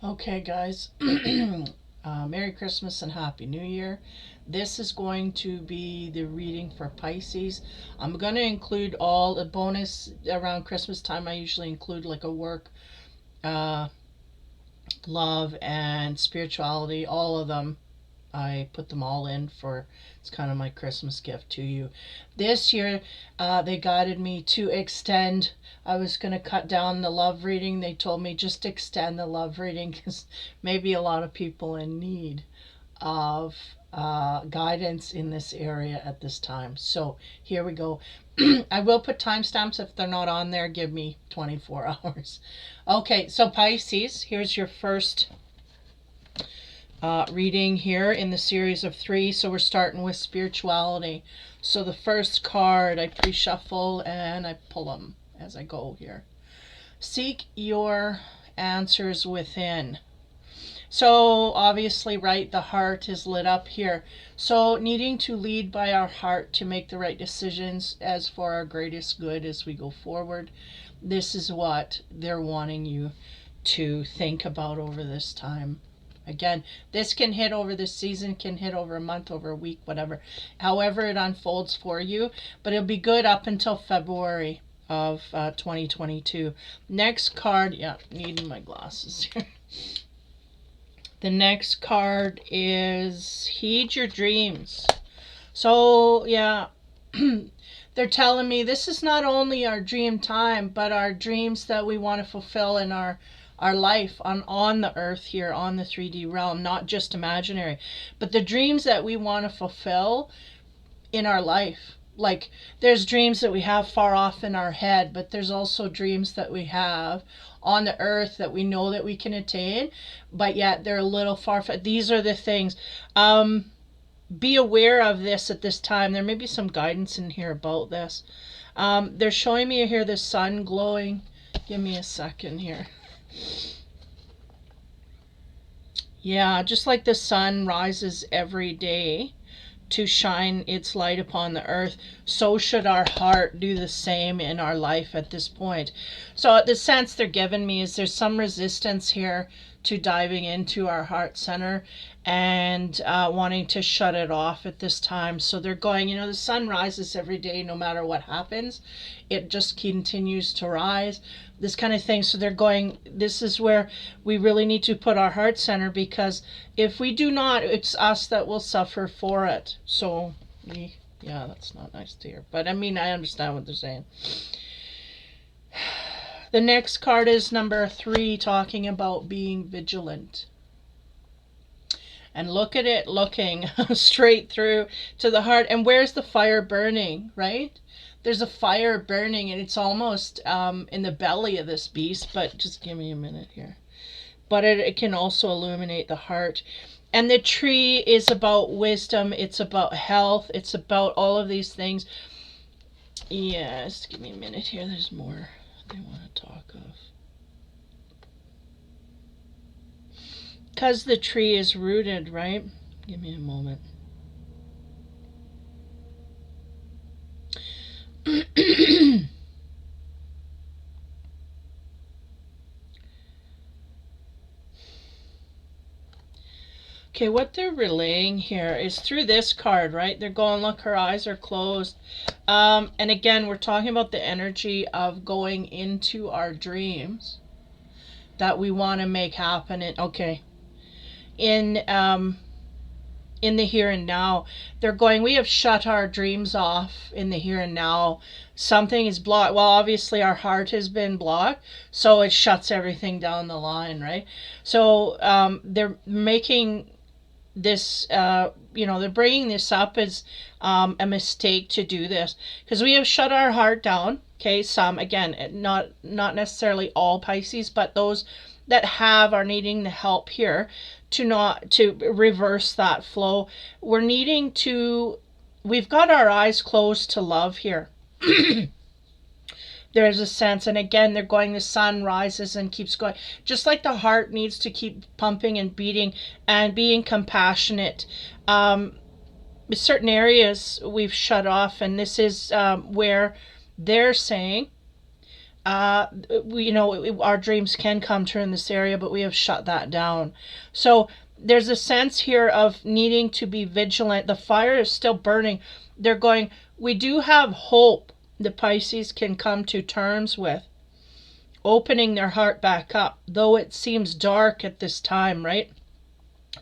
Okay, guys. Merry Christmas and Happy New Year. This is going to be the reading for Pisces. I'm going to include all the bonus around Christmas time. I usually include like a work, uh, love, and spirituality, all of them. I put them all in for it's kind of my Christmas gift to you. This year, they guided me to extend. I was going to cut down the love reading. They told me just extend the love reading because maybe a lot of people in need of guidance in this area at this time. So here we go. I will put timestamps if they're not on there. Give me 24 hours. Okay, so Pisces, here's your first reading here in the series of 3. So we're starting with spirituality. So the first card I pre-shuffle and I pull them as I go here. Seek your answers within. So obviously, right, the heart is lit up here. So needing to lead by our heart to make the right decisions as for our greatest good as we go forward. This is what they're wanting you to think about over this time. Again, this can hit over this season, can hit over a month, over a week, whatever. However it unfolds for you. But it'll be good up until February of 2022. Next card, yeah, needing my glasses here. The next card is Heed Your Dreams. So, yeah, they're telling me this is not only our dream time, but our dreams that we want to fulfill in our life on the earth here, on the 3D realm, not just imaginary, but the dreams that we want to fulfill in our life. Like, there's dreams that we have far off in our head, but there's also dreams that we have on the earth that we know that we can attain, but yet they're a little far. These are the things. Be aware of this at this time. There may be some guidance in here about this. They're showing me here the sun glowing. Give me a second here. Yeah, just like the sun rises every day to shine its light upon the earth, so should our heart do the same in our life at this point. So the sense they're giving me is there's some resistance here to diving into our heart center and wanting to shut it off at this time. So they're going, the sun rises every day no matter what happens. It just continues to rise, this kind of thing. So they're going, this is where we really need to put our heart center, because if we do not, it's us that will suffer for it. So yeah, that's not nice to hear, but I mean, I understand what they're saying. The next card is number 3, talking about being vigilant. And look at it looking straight through to the heart. And where's the fire burning, right? There's a fire burning, and it's almost in the belly of this beast, but just give me a minute here. But it can also illuminate the heart. And the tree is about wisdom. It's about health. It's about all of these things. Yes, give me a minute here. There's more they want to talk of. Because the tree is rooted, right? Give me a moment. Okay, what they're relaying here is through this card, right? They're going, look, her eyes are closed. And again, we're talking about the energy of going into our dreams that we want to make happen. Okay, in the here and now, they're going, we have shut our dreams off in the here and now. Something is blocked. Well, obviously our heart has been blocked, so it shuts everything down the line, right? So they're making this, they're bringing this up as a mistake to do this, because we have shut our heart down. Okay, some, again, not necessarily all Pisces, but those that are needing the help here to reverse that flow. We're needing to, we've got our eyes closed to love here. There's a sense, and again, they're going, the sun rises and keeps going. Just like the heart needs to keep pumping and beating and being compassionate. Certain areas we've shut off, and this is where they're saying, our dreams can come true in this area, but we have shut that down. So there's a sense here of needing to be vigilant. The fire is still burning. They're going, we do have hope the Pisces can come to terms with, opening their heart back up, though it seems dark at this time, right?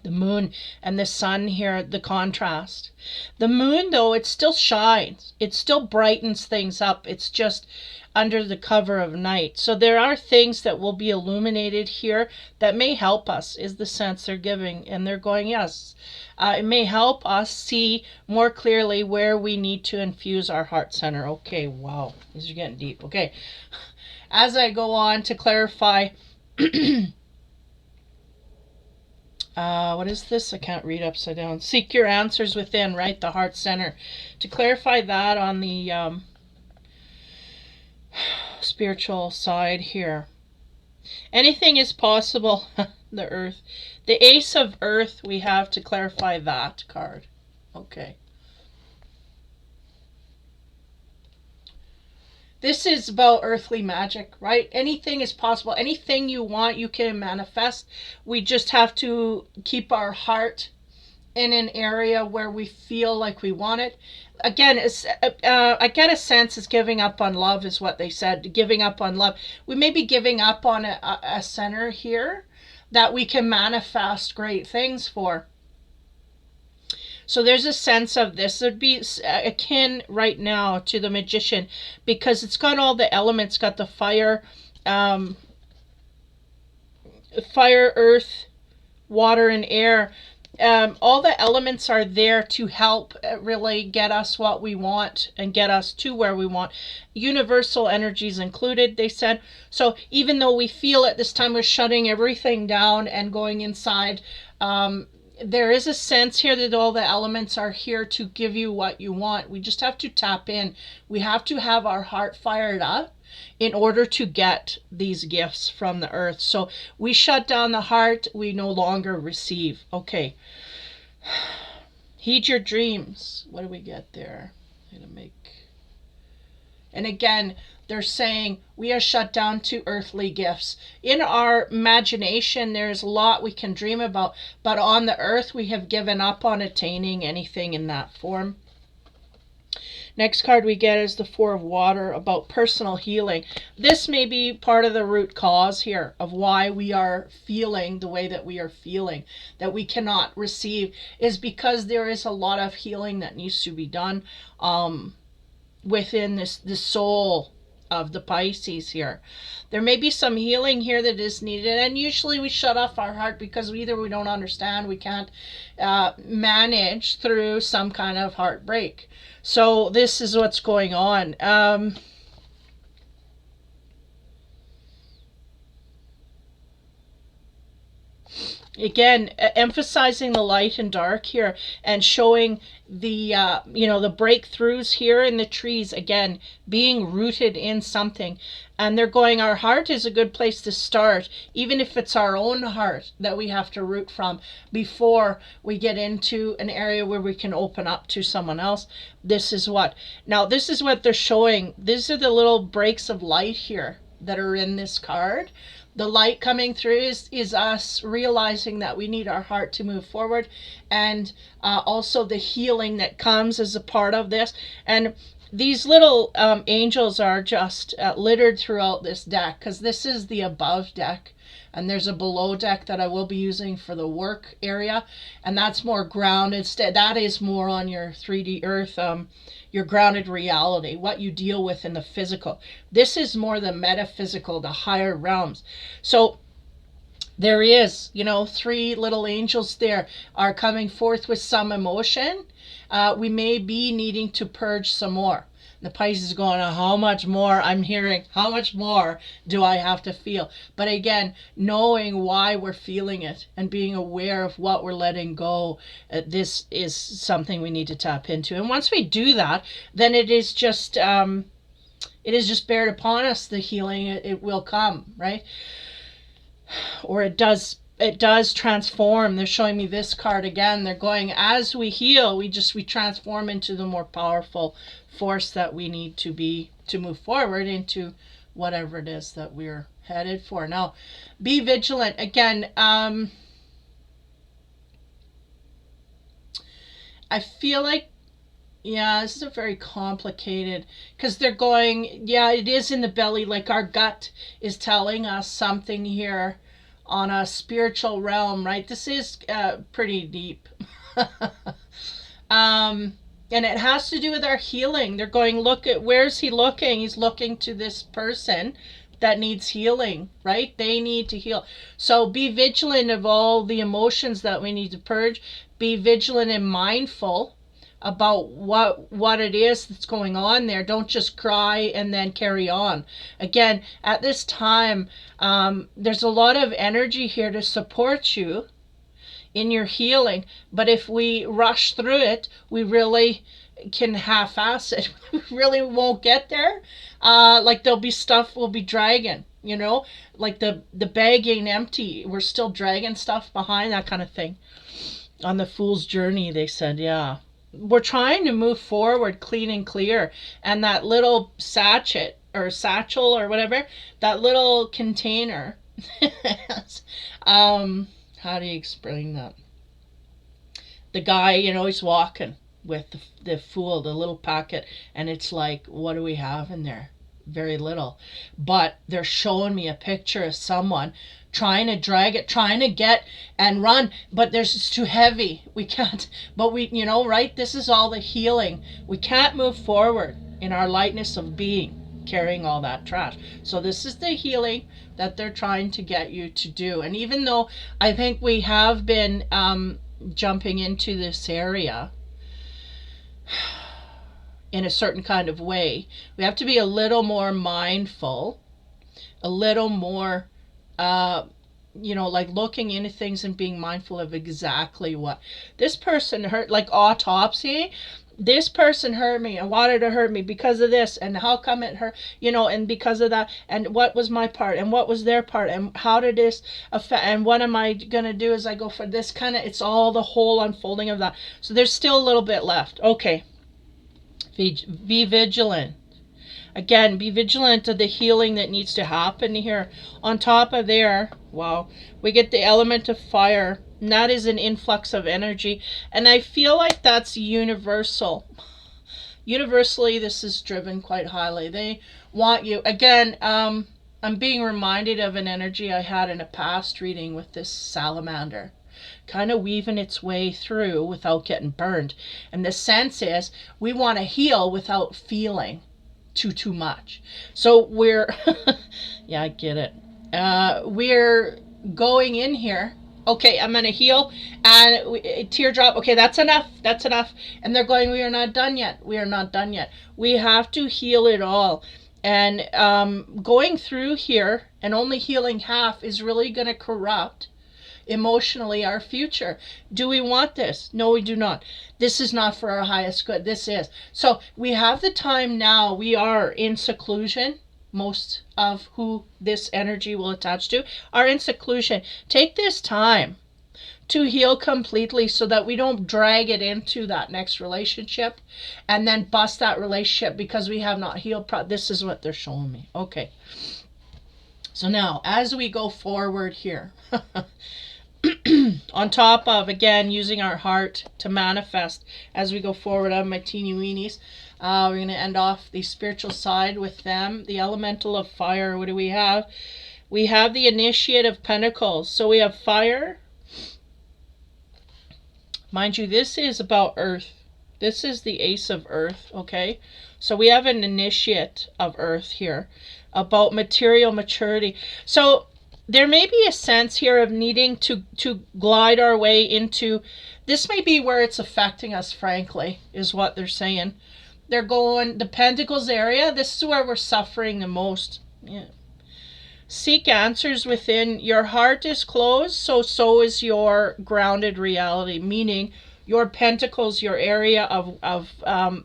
The moon and the sun here, the contrast. The moon, though, it still shines. It still brightens things up. It's just under the cover of night. So there are things that will be illuminated here that may help us, is the sense they're giving. And they're going, yes, it may help us see more clearly where we need to infuse our heart center. Okay, wow, these are getting deep. Okay, as I go on to clarify, what is this? I can't read upside down. Seek your answers within, right? The heart center. To clarify that on the spiritual side here. Anything is possible. The earth. The ace of earth, we have to clarify that card. Okay. This is about earthly magic, right? Anything is possible. Anything you want, you can manifest. We just have to keep our heart in an area where we feel like we want it. Again, I get a sense it's giving up on love is what they said. Giving up on love. We may be giving up on a center here that we can manifest great things for. So there's a sense of this would be akin right now to the Magician, because it's got all the elements, got the fire, earth, water, and air. All the elements are there to help really get us what we want and get us to where we want. Universal energies included, they said. So even though we feel at this time we're shutting everything down and going inside, there is a sense here that all the elements are here to give you what you want. We just have to tap in. We have to have our heart fired up in order to get these gifts from the earth. So we shut down the heart, we no longer receive. Okay. Heed your dreams. What do we get there? And again, they're saying we are shut down to earthly gifts. In our imagination, there's a lot we can dream about, but on the earth, we have given up on attaining anything in that form. Next card we get is the Four of Water, about personal healing. This may be part of the root cause here of why we are feeling the way that we are feeling, that we cannot receive, is because there is a lot of healing that needs to be done within the soul of the Pisces here. There may be some healing here that is needed, and usually we shut off our heart because either we don't understand, we can't manage through some kind of heartbreak. So this is what's going on. Again, emphasizing the light and dark here and showing the, the breakthroughs here in the trees, again, being rooted in something. And they're going, our heart is a good place to start, even if it's our own heart that we have to root from before we get into an area where we can open up to someone else. This is what they're showing. These are the little breaks of light here that are in this card. The light coming through is us realizing that we need our heart to move forward, and also the healing that comes as a part of this. And these little angels are just littered throughout this deck, because this is the above deck, and there's a below deck that I will be using for the work area, and that's more grounded. That is more on your 3D earth, your grounded reality, what you deal with in the physical. This is more the metaphysical, the higher realms. So there is, three little angels there are coming forth with some emotion. We may be needing to purge some more. The Pisces is going, how much more? I'm hearing, how much more do I have to feel? But again, knowing why we're feeling it and being aware of what we're letting go, this is something we need to tap into. And once we do that, then it is just bared upon us, the healing. It will come, right? Or it does transform. They're showing me this card again. They're going, as we heal, we transform into the more powerful force that we need to be to move forward into whatever it is that we're headed for. Now, be vigilant. Again, I feel like, yeah, this is a very complicated, because they're going, yeah, it is in the belly, like our gut is telling us something here on a spiritual realm, right? This is pretty deep. And it has to do with our healing. They're going, look at, where's he looking? He's looking to this person that needs healing, right? They need to heal. So be vigilant of all the emotions that we need to purge. Be vigilant and mindful about what it is that's going on there. Don't just cry and then carry on. Again, at this time, there's a lot of energy here to support you in your healing, but if we rush through it, we really can half-ass it. We really won't get there. Like there'll be stuff we'll be dragging, you know, like the bag ain't empty, we're still dragging stuff behind, that kind of thing. On the fool's journey, they said, yeah, we're trying to move forward clean and clear, and that little satchel or whatever, that little container, how do you explain that? The guy, you know, he's walking with the fool, the little packet, and it's like, what do we have in there? Very little. But they're showing me a picture of someone trying to drag it, trying to get and run, but it's too heavy. We can't, but we, you know, right? This is all the healing. We can't move forward in our lightness of being, carrying all that trash. So this is the healing that they're trying to get you to do. And even though I think we have been jumping into this area in a certain kind of way, we have to be a little more mindful, a little more you know, like looking into things and being mindful of exactly what this person hurt, like autopsy. This person hurt me and wanted to hurt me because of this, and how come it hurt, you know, and because of that, and what was my part and what was their part, and how did this affect, and what am I gonna do as I go for this kind of, it's all the whole unfolding of that. So there's still a little bit left. Okay, be vigilant. Again, be vigilant of the healing that needs to happen here. On top of there, wow, we get the element of fire, and that is an influx of energy. And I feel like that's universal. Universally, this is driven quite highly. They want you. Again, I'm being reminded of an energy I had in a past reading with this salamander, kind of weaving its way through without getting burned. And the sense is we want to heal without feeling too much. So we're yeah, I get it. We're going in here, okay, I'm gonna heal, and teardrop, okay, that's enough, that's enough. And they're going, we are not done yet, we are not done yet. We have to heal it all. And going through here and only healing half is really going to corrupt emotionally our future. Do we want this? No, we do not. This is not for our highest good. This is. So we have the time now. We are in seclusion. Most of who this energy will attach to are in seclusion. Take this time to heal completely so that we don't drag it into that next relationship and then bust that relationship because we have not healed. This is what they're showing me. Okay. So now, as we go forward here, on top of, again, using our heart to manifest as we go forward, I have my teeny weenies. We're going to end off the spiritual side with them. The elemental of fire, what do we have? We have the initiate of pentacles. So we have fire. Mind you, this is about earth. This is the ace of earth, okay? So we have an initiate of earth here about material maturity. So there may be a sense here of needing to glide our way into, this may be where it's affecting us, frankly, is what they're saying. They're going, the Pentacles area, this is where we're suffering the most. Yeah. Seek answers within. Your heart is closed, so is your grounded reality, meaning your pentacles, your area of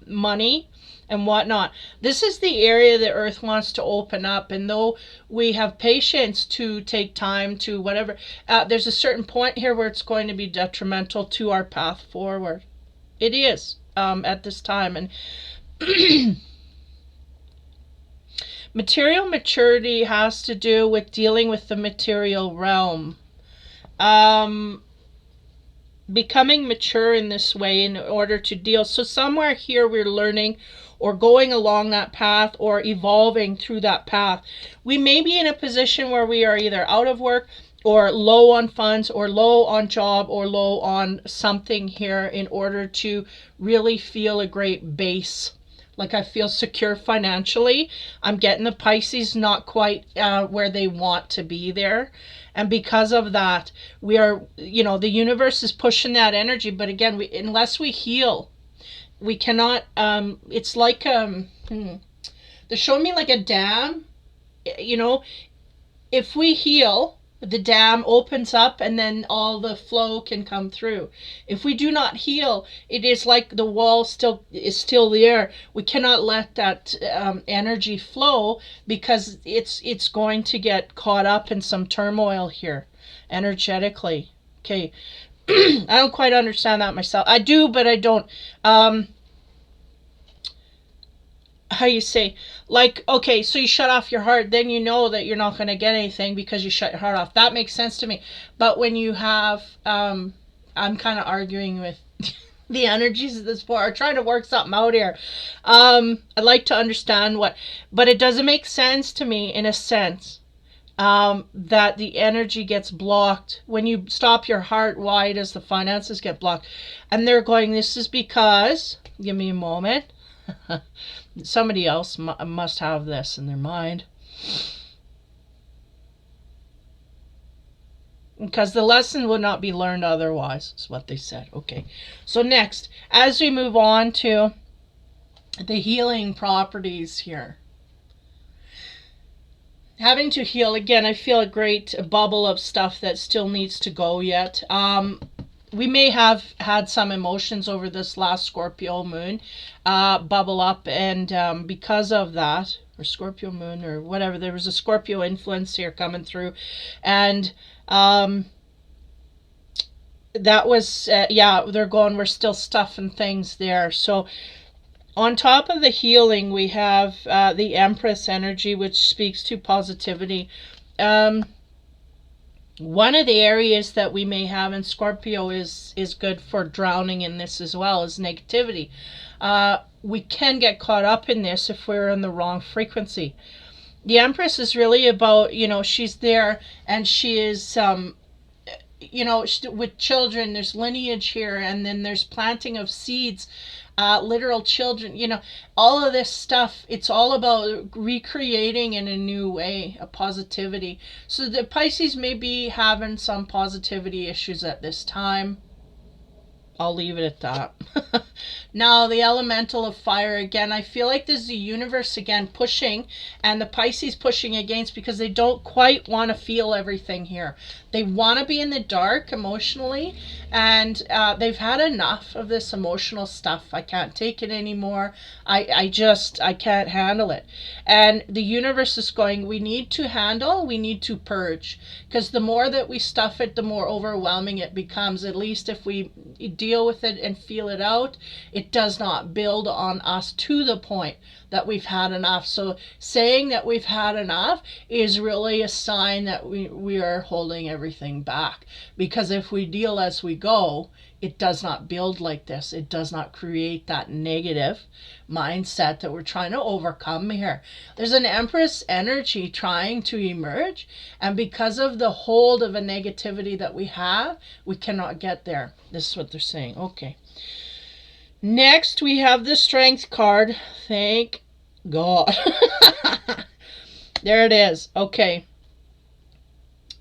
money and whatnot. This is the area that Earth wants to open up, and though we have patience to take time to whatever, there's a certain point here where it's going to be detrimental to our path forward. It is at this time, and Material maturity has to do with dealing with the material realm. Um, Becoming mature in this way in order to deal. So somewhere here we're learning or going along that path or evolving through that path. We may be in a position where we are either out of work or low on funds or low on job or low on something here in order to really feel a great base. Like I feel secure financially. I'm getting the Pisces not quite where they want to be there. And because of that, we are, the universe is pushing that energy. But again, unless we heal, we cannot, it's like, they're showing me like a dam, if we heal, the dam opens up and then all the flow can come through. If we do not heal, it is like the wall is still there. We cannot let that energy flow because it's going to get caught up in some turmoil here energetically. Okay. I don't quite understand that myself. I do, but I don't. How you say, like, okay, so you shut off your heart, then you know that you're not going to get anything because you shut your heart off. That makes sense to me. But when you have, I'm kind of arguing with the energies of this board, trying to work something out here. I'd like to understand but it doesn't make sense to me in a sense that the energy gets blocked. When you stop your heart, why does the finances get blocked? And they're going, this is because, give me a moment. Somebody else must have this in their mind. Because the lesson would not be learned otherwise, is what they said. Okay. So next, as we move on to the healing properties here. Having to heal, again, I feel a great bubble of stuff that still needs to go yet. We may have had some emotions over this last Scorpio moon bubble up, and because of that, or Scorpio moon or whatever, there was a Scorpio influence here coming through, and that was, they're going, we're still stuffing things there. So on top of the healing, we have the Empress energy, which speaks to positivity. One of the areas that we may have in Scorpio is good for drowning in this as well, is negativity. We can get caught up in this if we're in the wrong frequency. The Empress is really about, she's there and she is, with children, there's lineage here, and then there's planting of seeds, literal children, all of this stuff. It's all about recreating in a new way, a positivity. So the Pisces may be having some positivity issues at this time. I'll leave it at that. Now, the elemental of fire, again, I feel like this is the universe again pushing, and the Pisces pushing against, because they don't quite want to feel everything here. They want to be in the dark emotionally, and they've had enough of this emotional stuff. I can't take it anymore. I can't handle it. And the universe is going, we need to purge, because the more that we stuff it, the more overwhelming it becomes. At least if we deal with it and feel it out, it does not build on us to the point that we've had enough. So saying that we've had enough is really a sign that we are holding everything back. Because if we deal as we go, it does not build like this. It does not create that negative mindset that we're trying to overcome here. There's an Empress energy trying to emerge, and because of the hold of a negativity that we have, we cannot get there. This is what they're saying. Okay. Next, we have the Strength card. Thank God. There it is. Okay.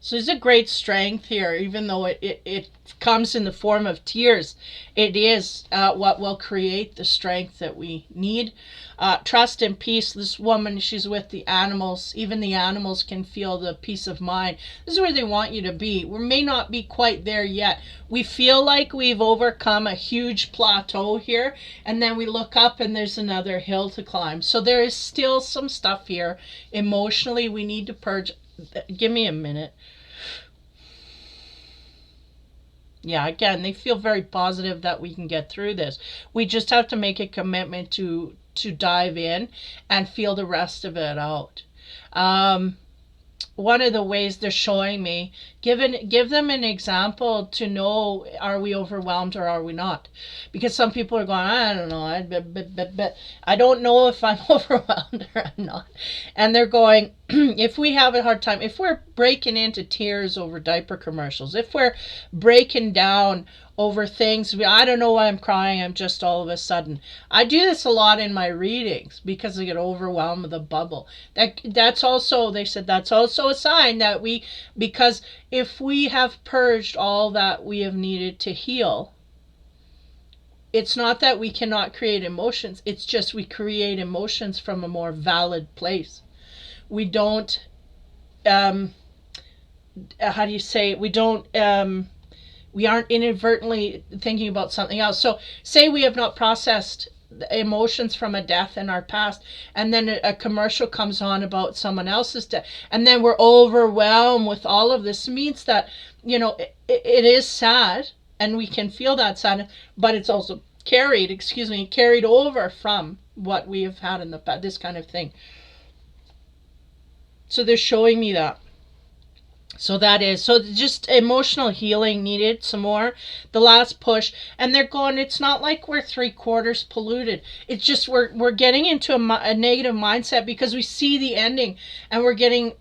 So there's a great strength here, even though it comes in the form of tears. It is what will create the strength that we need. Trust and peace. This woman, she's with the animals. Even the animals can feel the peace of mind. This is where they want you to be. We may not be quite there yet. We feel like we've overcome a huge plateau here, and then we look up and there's another hill to climb. So there is still some stuff here. Emotionally, we need to purge. Give me a minute. Yeah, again, they feel very positive that we can get through this. We just have to make a commitment to dive in and feel the rest of it out. One of the ways they're showing me, give them an example to know, are we overwhelmed or are we not? Because some people are going, I don't know, I don't know if I'm overwhelmed or I'm not. And they're going, if we have a hard time, if we're breaking into tears over diaper commercials, if we're breaking down over things, I don't know why I'm crying, I'm just all of a sudden. I do this a lot in my readings because I get overwhelmed with a bubble. That's also, they said, that's also a sign that because if we have purged all that we have needed to heal, it's not that we cannot create emotions, it's just we create emotions from a more valid place. We don't, how do you say, we aren't inadvertently thinking about something else. So say we have not processed emotions from a death in our past, and then a commercial comes on about someone else's death, and then we're overwhelmed with all of this. It means that, it is sad, and we can feel that sadness, but it's also carried over from what we have had in the past, this kind of thing. So they're showing me that. So just emotional healing needed some more. The last push, and they're going, it's not like we're 3/4 polluted. It's just we're getting into a negative mindset because we see the ending, and we're getting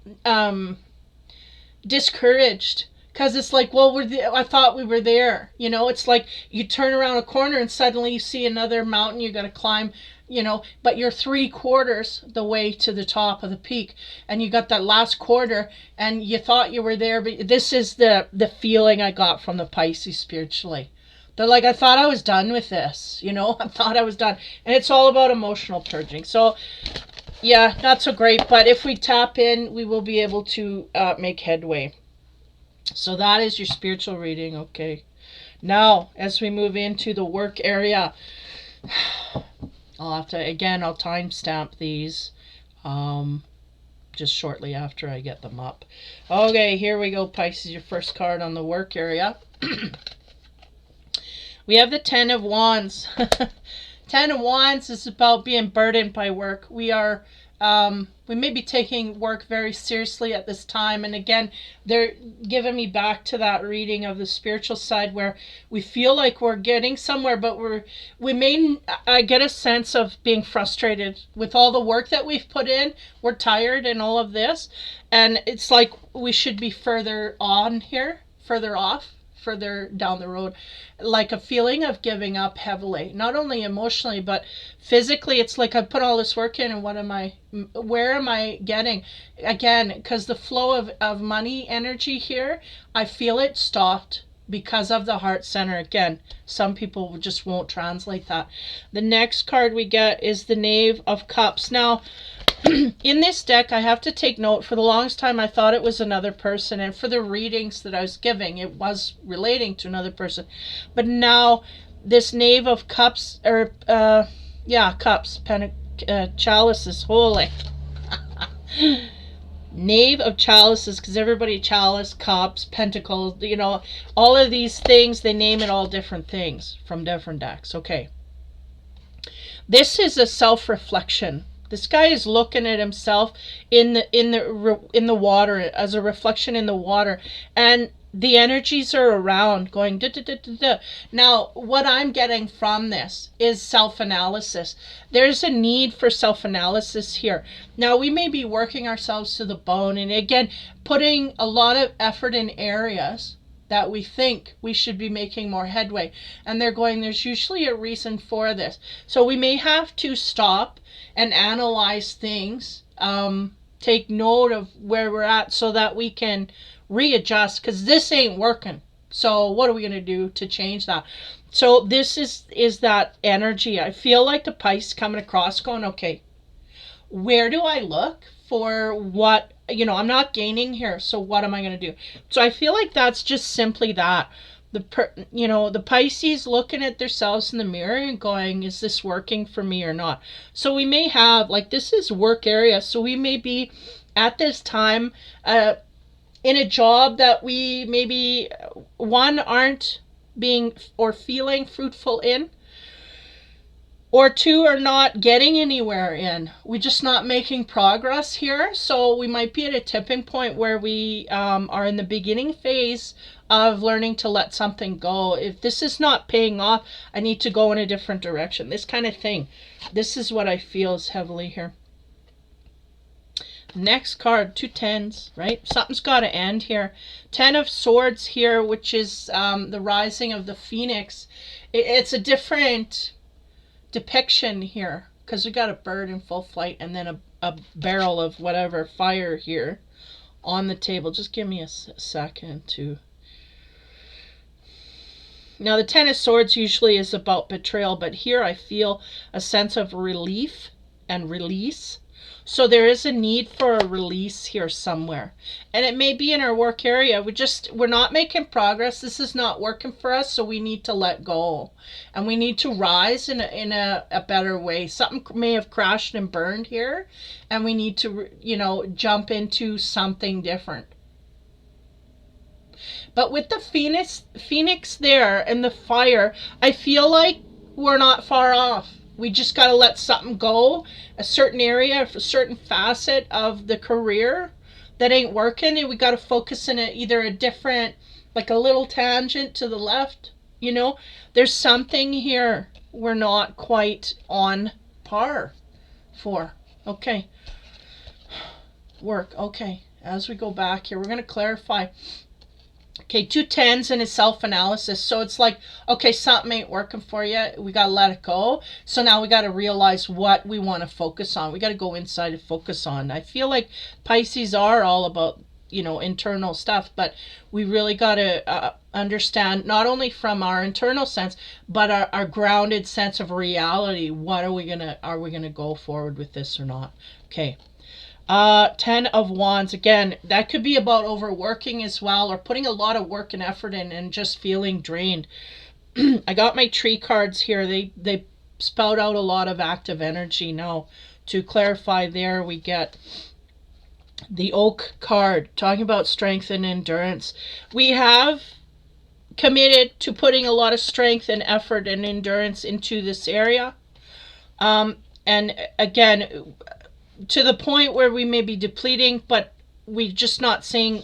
discouraged because it's like, well, I thought we were there. It's like you turn around a corner and suddenly you see another mountain you got to climb. But you're 3/4 the way to the top of the peak, and you got that last quarter, and you thought you were there. But this is the feeling I got from the Pisces spiritually. They're like, I thought I was done with this. I thought I was done, and it's all about emotional purging. So, yeah, not so great. But if we tap in, we will be able to make headway. So that is your spiritual reading. Okay. Now, as we move into the work area. I'll timestamp these just shortly after I get them up. Okay, here we go, Pisces, your first card on the work area. We have the Ten of Wands. Ten of Wands is about being burdened by work. We may be taking work very seriously at this time. And again, they're giving me back to that reading of the spiritual side where we feel like we're getting somewhere, but I get a sense of being frustrated with all the work that we've put in. We're tired and all of this. And it's like we should be further on here, further off, further down the road, like a feeling of giving up heavily, not only emotionally but physically. It's like I put all this work in, and where am I getting? Again, because the flow of money energy here, I feel it stopped because of the heart center. Again, some people just won't translate that. The next card we get is the Knave of Cups. Now, in this deck, I have to take note, for the longest time I thought it was another person, and for the readings that I was giving, it was relating to another person. But now, this Knave of Cups, cups, chalices, holy. Knave of Chalices, because everybody, chalice, cups, pentacles, all of these things, they name it all different things from different decks. Okay. This is a self-reflection. This guy is looking at himself in the water, as a reflection in the water, and the energies are around going da, da, da, da, da. Now, what I'm getting from this is self-analysis. There's a need for self-analysis here. Now, we may be working ourselves to the bone, and again, putting a lot of effort in areas that we think we should be making more headway. And they're going, there's usually a reason for this. So we may have to stop and analyze things, take note of where we're at so that we can readjust, because this ain't working. So what are we going to do to change that? So this is that energy. I feel like the Pisces coming across going, okay, where do I look for what, I'm not gaining here, so what am I going to do? So I feel like that's just simply that. The Pisces looking at themselves in the mirror and going, is this working for me or not? So we may have, this is work area, so we may be at this time in a job that we maybe, aren't being or feeling fruitful in. or two are not getting anywhere in. We're just not making progress here. So we might be at a tipping point where we are in the beginning phase of learning to let something go. If this is not paying off, I need to go in a different direction. This kind of thing. This is what I feel is heavily here. Next card, 2 tens, right? Something's got to end here. 10 of Swords here, which is the rising of the Phoenix. It's a different depiction here because we got a bird in full flight and then a barrel of whatever fire here on the table. Just give me a second to... Now the 10 of Swords usually is about betrayal, but here I feel a sense of relief and release. So there is a need for a release here somewhere. And it may be in our work area. We're not making progress. This is not working for us, so we need to let go. And we need to rise in a better way. Something may have crashed and burned here, and we need to, jump into something different. But with the Phoenix there and the fire, I feel like we're not far off. We just got to let something go, a certain area, a certain facet of the career that ain't working, and we got to focus in either a different, like a little tangent to the left, There's something here we're not quite on par for. Okay. Work. Okay. As we go back here, we're going to clarify. Okay, 2 tens and a self-analysis. So it's like, okay, something ain't working for you. We got to let it go. So now we got to realize what we want to focus on. We got to go inside and focus on. I feel like Pisces are all about, internal stuff, but we really got to understand not only from our internal sense, but our grounded sense of reality. What are we going to go forward with this or not? Okay. 10 of Wands, again, that could be about overworking as well, or putting a lot of work and effort in and just feeling drained. I got my tree cards here. They spout out a lot of active energy. Now, to clarify there, we get the Oak card, talking about strength and endurance. We have committed to putting a lot of strength and effort and endurance into this area. And again, to the point where we may be depleting, but we're just not seeing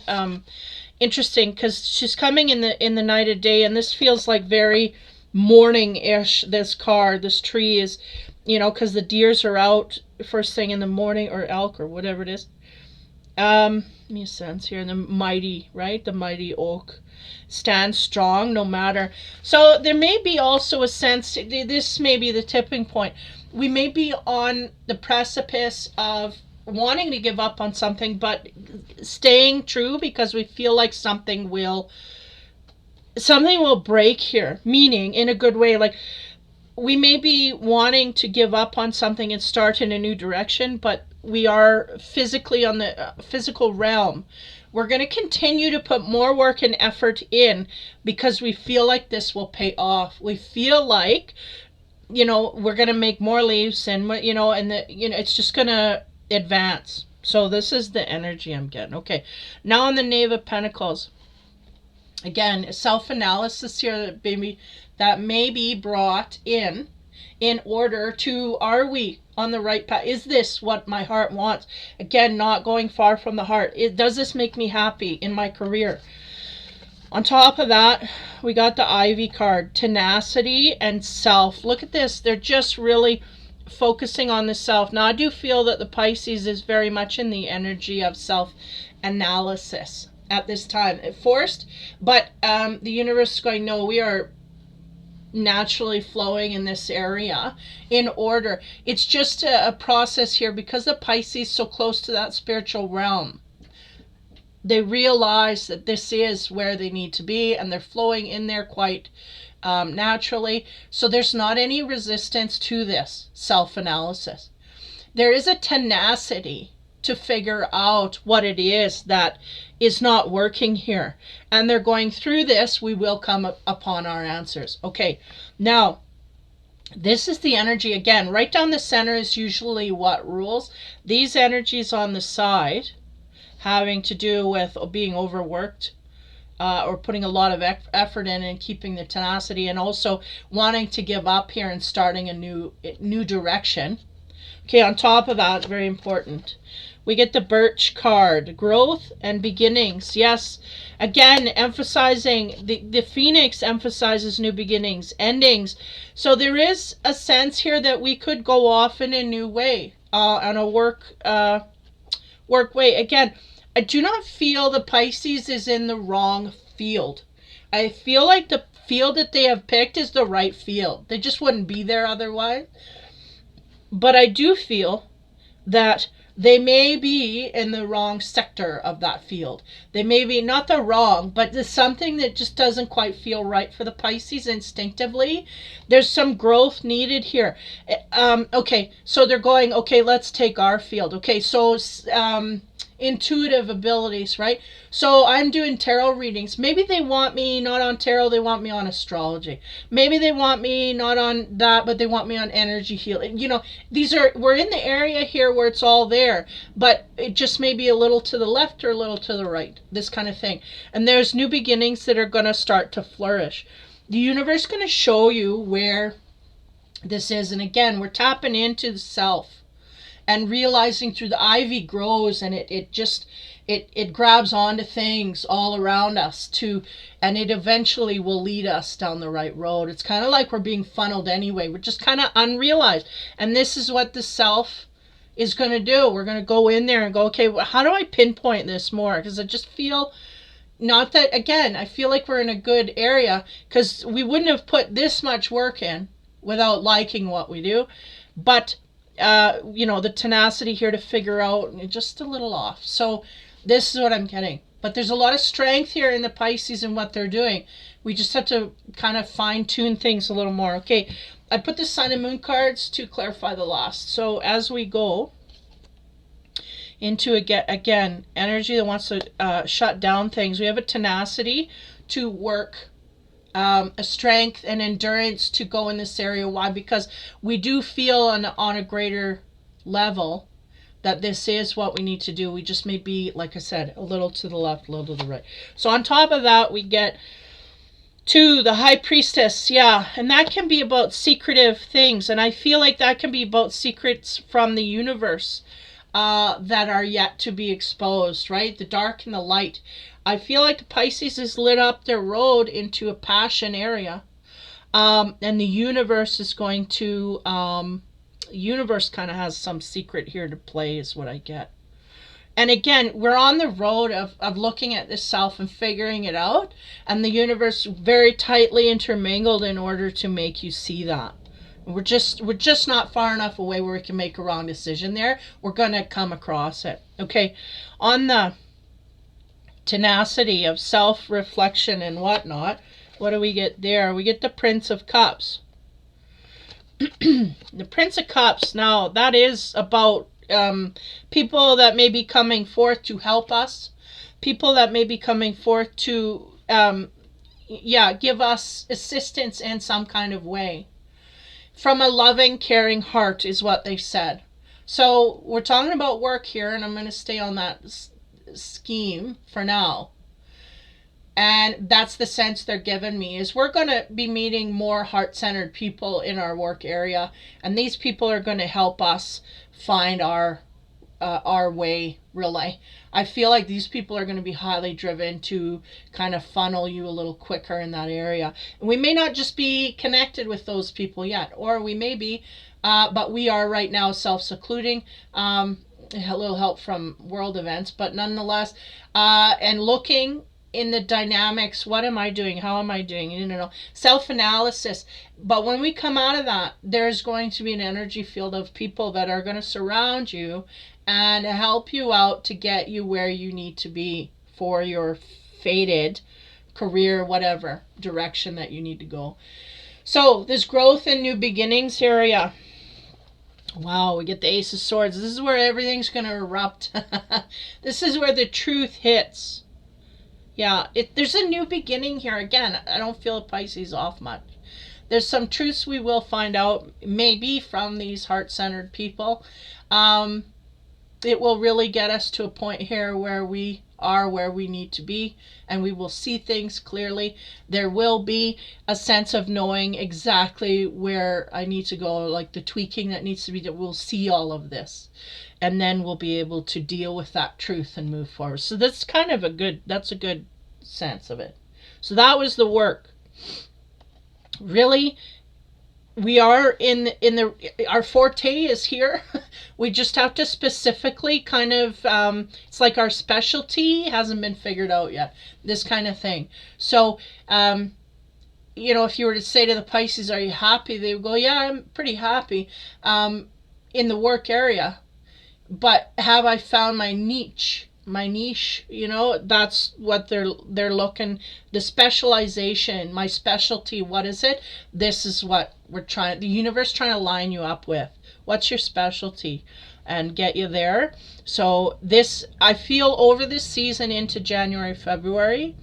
interesting, because she's coming in the night of day, and this feels like very morning-ish. This tree is, because the deers are out first thing in the morning, or elk, or whatever it is. Give me a sense here. The mighty, right? The mighty oak stands strong no matter. So there may be also a sense, this may be the tipping point. We may be on the precipice of wanting to give up on something, but staying true because we feel like something will break here, meaning in a good way. Like, we may be wanting to give up on something and start in a new direction, but we are physically on the physical realm. We're going to continue to put more work and effort in because we feel like this will pay off. We feel like, we're going to make more leaves, and, it's just going to advance. So this is the energy I'm getting. Okay. Now on the Knave of Pentacles. Again, self-analysis here that may be brought in order to, are we on the right path? Is this what my heart wants? Again, not going far from the heart. Does this make me happy in my career? On top of that, we got the Ivy card, tenacity and self. Look at this. They're just really focusing on the self. Now, I do feel that the Pisces is very much in the energy of self-analysis at this time. Forced, but the universe is going, no, we are naturally flowing in this area in order. It's just a process here because the Pisces is so close to that spiritual realm. They realize that this is where they need to be, and they're flowing in there quite naturally. So there's not any resistance to this self-analysis. There is a tenacity to figure out what it is that is not working here. And they're going through this. We will come upon our answers. Okay, now, this is the energy. Again, right down the center is usually what rules. These energies on the side, having to do with being overworked, or putting a lot of effort in and keeping the tenacity, and also wanting to give up here and starting a new direction. Okay, on top of that, very important, we get the Birch card, growth and beginnings. Yes, again, emphasizing the Phoenix emphasizes new beginnings, endings. So there is a sense here that we could go off in a new way, on a work way. Again, I do not feel the Pisces is in the wrong field. I feel like the field that they have picked is the right field. They just wouldn't be there otherwise. But I do feel that they may be in the wrong sector of that field. They may be not the wrong, but there's something that just doesn't quite feel right for the Pisces instinctively. There's some growth needed here. Okay, so they're going, okay, let's take our field. Okay, so intuitive abilities, right? So I'm doing tarot readings. Maybe they want me not on tarot, they want me on astrology. Maybe they want me not on that, but they want me on energy healing. You know, we're in the area here where it's all there, but it just may be a little to the left or a little to the right, this kind of thing. And there's new beginnings that are going to start to flourish. The universe is going to show you where this is. And again, we're tapping into the self and realizing through the ivy grows, and it grabs onto things all around us and it eventually will lead us down the right road. It's kind of like we're being funneled anyway. We're just kind of unrealized. And this is what the self is going to do. We're going to go in there and go, okay, how do I pinpoint this more? Because I just feel, not that, again, I feel like we're in a good area, because we wouldn't have put this much work in without liking what we do. But the tenacity here to figure out, just a little off. So this is what I'm getting. But there's a lot of strength here in the Pisces and what they're doing. We just have to kind of fine tune things a little more. Okay, I put the Sun and Moon cards to clarify the lost. So as we go into, again, energy that wants to shut down things, we have a tenacity to work, a strength and endurance to go in this area. Why? Because we do feel on a greater level that this is what we need to do. We just may be, like I said, a little to the left, a little to the right. So on top of that, we get to the High Priestess. Yeah, and that can be about secretive things. And I feel like that can be about secrets from the universe that are yet to be exposed, right? The dark and the light. I feel like the Pisces has lit up their road into a passion area. And the universe is going to, universe kind of has some secret here to play, is what I get. And again, we're on the road of looking at this self and figuring it out. And the universe very tightly intermingled in order to make you see that. We're just not far enough away where we can make a wrong decision there. We're going to come across it. Okay, on the tenacity of self-reflection and whatnot, what do we get there? We get the Prince of Cups. The Prince of Cups, now that is about people that may be coming forth to help us, people that may be coming forth to give us assistance in some kind of way. From a loving, caring heart is what they said. So we're talking about work here, and I'm going to stay on that scheme for now. And that's the sense they're giving me, is we're going to be meeting more heart-centered people in our work area, and these people are going to help us find our way, really. I feel like these people are going to be highly driven to kind of funnel you a little quicker in that area. And we may not just be connected with those people yet, or we may be, but we are right now self-secluding. A little help from world events, but nonetheless, and looking in the dynamics, what am I doing? How am I doing? Self-analysis. But when we come out of that, there's going to be an energy field of people that are going to surround you and help you out to get you where you need to be for your fated career, whatever direction that you need to go. So this growth and new beginnings area. Wow, we get the Ace of Swords. This is where everything's going to erupt. This is where the truth hits. Yeah, there's a new beginning here. Again, I don't feel Pisces off much. There's some truths we will find out, maybe from these heart-centered people. It will really get us to a point here where we are where we need to be, and we will see things clearly. There will be a sense of knowing exactly where I need to go, like the tweaking that needs to be done. We'll see all of this, and then we'll be able to deal with that truth and move forward. So that's kind of that's a good sense of it. So that was the work. Really, we are in the our forte is here. We just have to specifically kind of it's like our specialty hasn't been figured out yet, this kind of thing. So if you were to say to the Pisces, are you happy, they would go, yeah, I'm pretty happy in the work area, but have I found my niche? That's what they're looking. The specialization, my specialty, what is it? This is what the universe trying to line you up with. What's your specialty? And get you there. So this, I feel, over this season into January, February,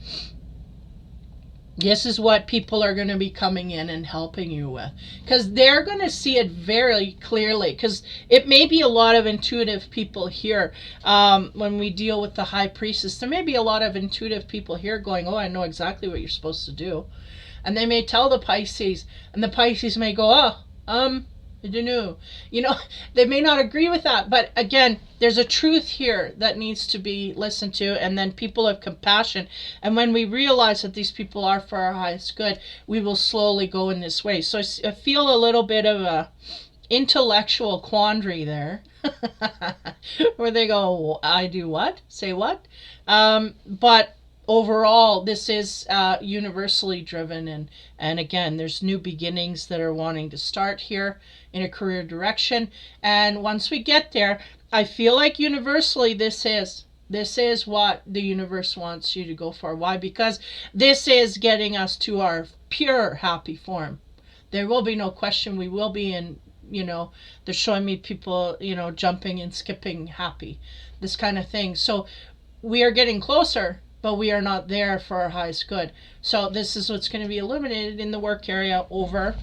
this is what people are going to be coming in and helping you with, because they're going to see it very clearly, because it may be a lot of intuitive people here. When we deal with the High Priestess, there may be a lot of intuitive people here going, oh, I know exactly what you're supposed to do. And they may tell the Pisces, and the Pisces may go, I don't know. They may not agree with that, but again, there's a truth here that needs to be listened to, and then people have compassion. And when we realize that these people are for our highest good, we will slowly go in this way. So I feel a little bit of a intellectual quandary there, where they go, I do what? Say what? But overall, this is universally driven, and again, there's new beginnings that are wanting to start here in a career direction. And once we get there, I feel like universally this is what the universe wants you to go for. Why? Because this is getting us to our pure happy form. There will be no question. We will be in, they're showing me people, jumping and skipping happy, this kind of thing. So we are getting closer, but we are not there for our highest good. So this is what's going to be illuminated in the work area over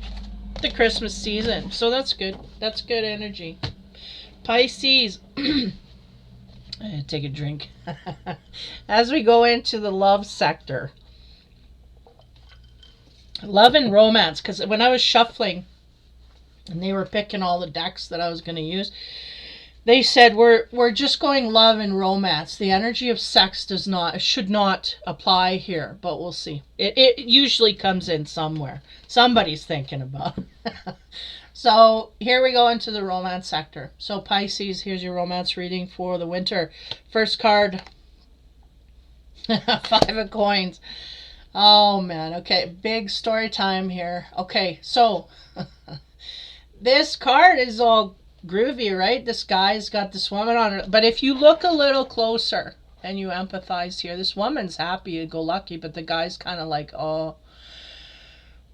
the Christmas season. So that's good. That's good energy. Pisces. Take a drink. As we go into the love sector. Love and romance. Because when I was shuffling and they were picking all the decks that I was going to use, they said we're just going love and romance. The energy of sex should not apply here, but we'll see. It usually comes in somewhere. Somebody's thinking about it. So here we go into the romance sector. So Pisces, here's your romance reading for the winter. First card, 5 of coins. Oh man, okay, big story time here. Okay, so this card is all groovy, right? This guy's got this woman on her, but if you look a little closer and you empathize here, this woman's happy go lucky, but the guy's kind of like,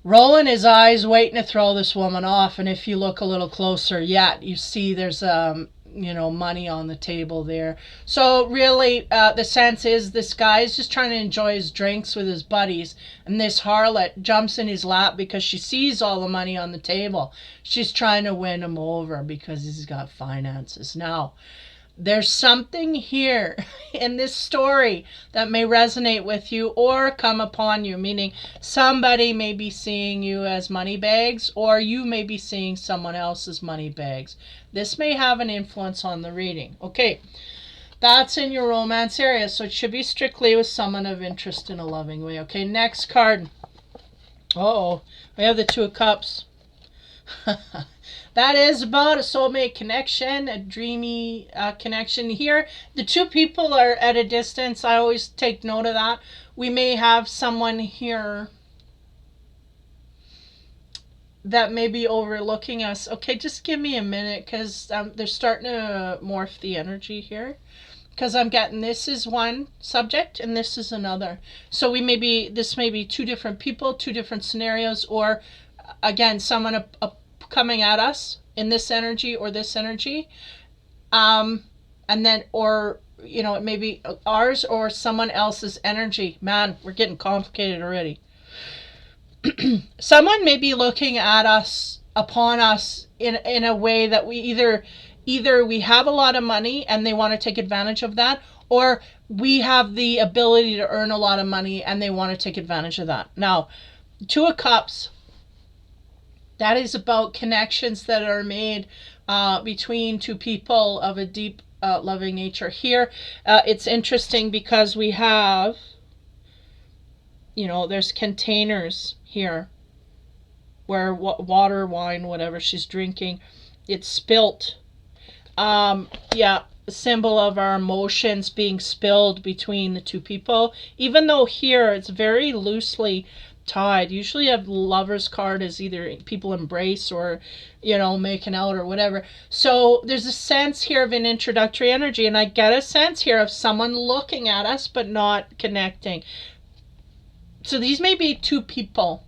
rolling his eyes, waiting to throw this woman off. And if you look a little closer, you see there's money on the table there. So really, the sense is this guy is just trying to enjoy his drinks with his buddies, and this harlot jumps in his lap because she sees all the money on the table. She's trying to win him over because he's got finances. Now, there's something here in this story that may resonate with you or come upon you, meaning somebody may be seeing you as money bags, or you may be seeing someone else's money bags. This may have an influence on the reading. Okay, that's in your romance area, so it should be strictly with someone of interest in a loving way. Okay, next card. Uh-oh, we have the 2 of Cups. That is about a soulmate connection, a dreamy connection here. The 2 people are at a distance. I always take note of that. We may have someone here that may be overlooking us. Okay, just give me a minute, because they're starting to morph the energy here. Because I'm getting this is one subject and this is another. So this may be 2 different people, 2 different scenarios, or again, someone coming at us in this energy or this energy, and then, or it may be ours or someone else's energy. Man, we're getting complicated already. Someone may be looking at us, upon us, in a way that we either we have a lot of money and they want to take advantage of that, or we have the ability to earn a lot of money and they want to take advantage of that. Now, Two of Cups, that is about connections that are made between two people of a deep, loving nature. Here, it's interesting because we have, there's containers here where water, wine, whatever she's drinking, it's spilt. Yeah, symbol of our emotions being spilled between the two people. Even though here it's very loosely tied. Usually a lover's card is either people embrace or, making out or whatever. So there's a sense here of an introductory energy, and I get a sense here of someone looking at us but not connecting. So these may be two people,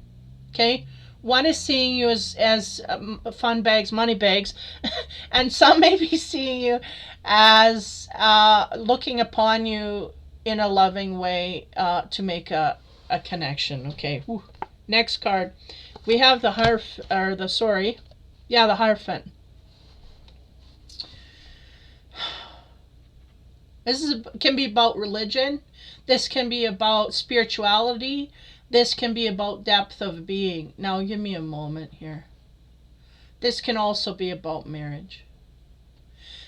okay? One is seeing you as fun bags, money bags, and some may be seeing you as looking upon you in a loving way to make a connection. Okay. Whew. Next card, we have the the Hierophant. Can be about religion. This can be about spirituality. This can be about depth of being. Now, give me a moment here. This can also be about marriage.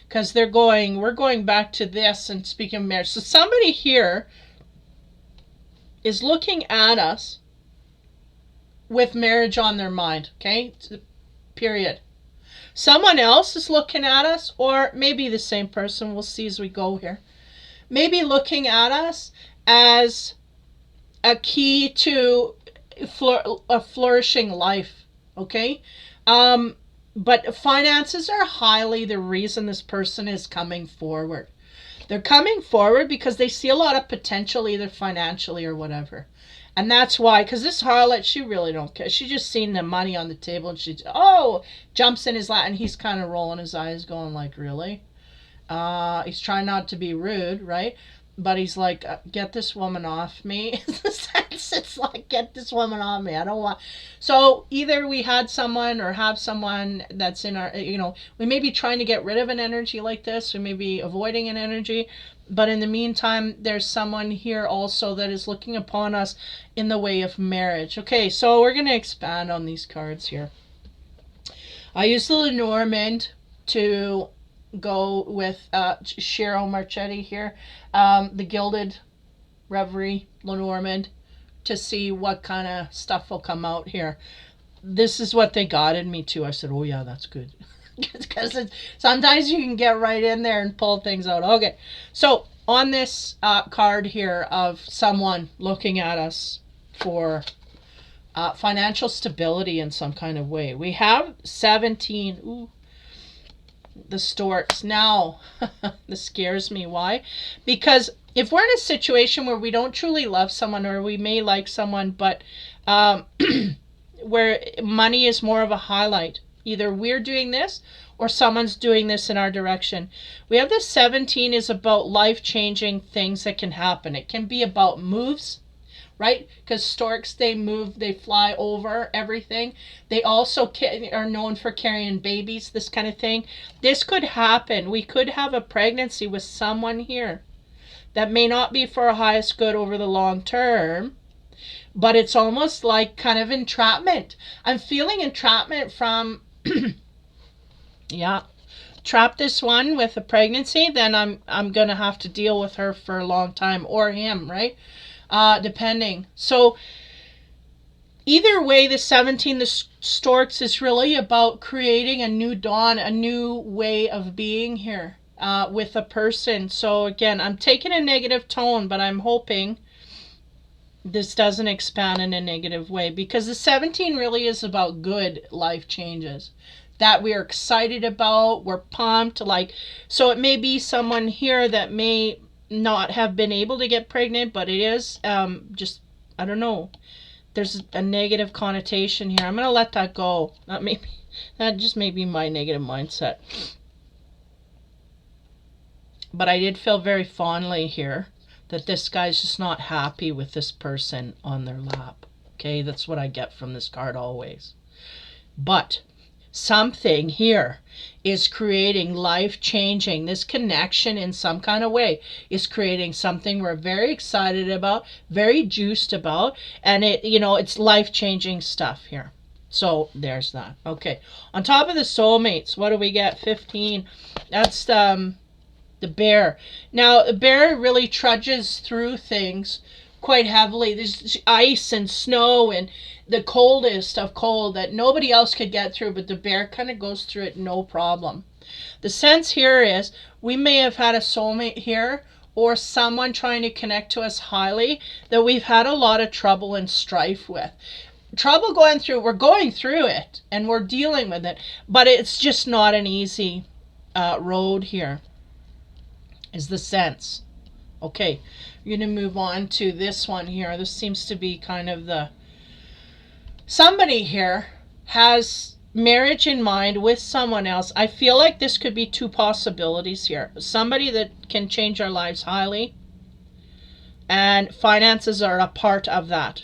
Because we're going back to this and speaking of marriage. So somebody here is looking at us with marriage on their mind, okay? Period. Someone else is looking at us, or maybe the same person, we'll see as we go here, maybe looking at us as a key to a flourishing life, okay? But finances are highly the reason this person is coming forward. They're coming forward because they see a lot of potential, either financially or whatever. And that's why, because this harlot, she really don't care. She just seen the money on the table and she, jumps in his lap, and he's kind of rolling his eyes going like, really? He's trying not to be rude, right? But he's like, get this woman off me. It's like, get this woman off me. I don't want. So either we had someone or have someone that's in our, we may be trying to get rid of an energy like this. We may be avoiding an energy. But in the meantime, there's someone here also that is looking upon us in the way of marriage. Okay, so we're going to expand on these cards here. I use the Lenormand to go with Cheryl Marchetti here, the Gilded Reverie Lenormand, to see what kind of stuff will come out here. This is what they guided me to. I said, oh yeah, that's good. Because sometimes you can get right in there and pull things out. Okay, so on this card here of someone looking at us for financial stability in some kind of way, we have 17. Ooh, the storks. Now, this scares me. Why? Because if we're in a situation where we don't truly love someone, or we may like someone, but where money is more of a highlight, either we're doing this or someone's doing this in our direction. We have this 17 is about life-changing things that can happen. It can be about moves, right? Because storks, they move, they fly over everything. They also are known for carrying babies, this kind of thing. This could happen. We could have a pregnancy with someone here that may not be for our highest good over the long term, but it's almost like kind of entrapment. I'm feeling entrapment from, yeah, trap this one with a pregnancy, then I'm going to have to deal with her for a long time, or him, right? Depending. So either way, the 17, the storks, is really about creating a new dawn, a new way of being here with a person. So again, I'm taking a negative tone, but I'm hoping this doesn't expand in a negative way, because the 17 really is about good life changes that we're excited about, we're pumped, like, so it may be someone here that may not have been able to get pregnant, but it is just, I don't know, there's a negative connotation here. I'm going to let that go. That just may be my negative mindset. But I did feel very fondly here that this guy's just not happy with this person on their lap. Okay, that's what I get from this card always. But something here is creating life-changing. This connection in some kind of way is creating something we're very excited about, very juiced about, and it's life-changing stuff here. So there's that. Okay. On top of the soulmates, what do we get? 15. That's the bear. Now, the bear really trudges through things quite heavily. There's ice and snow and the coldest of cold that nobody else could get through, but the bear kind of goes through it no problem. The sense here is we may have had a soulmate here or someone trying to connect to us highly that we've had a lot of trouble and strife with. Trouble going through, we're going through it and we're dealing with it, but it's just not an easy road here, is the sense. Okay, we're going to move on to this one here. This seems to be kind of somebody here has marriage in mind with someone else. I feel like this could be two possibilities here. Somebody that can change our lives highly, and finances are a part of that.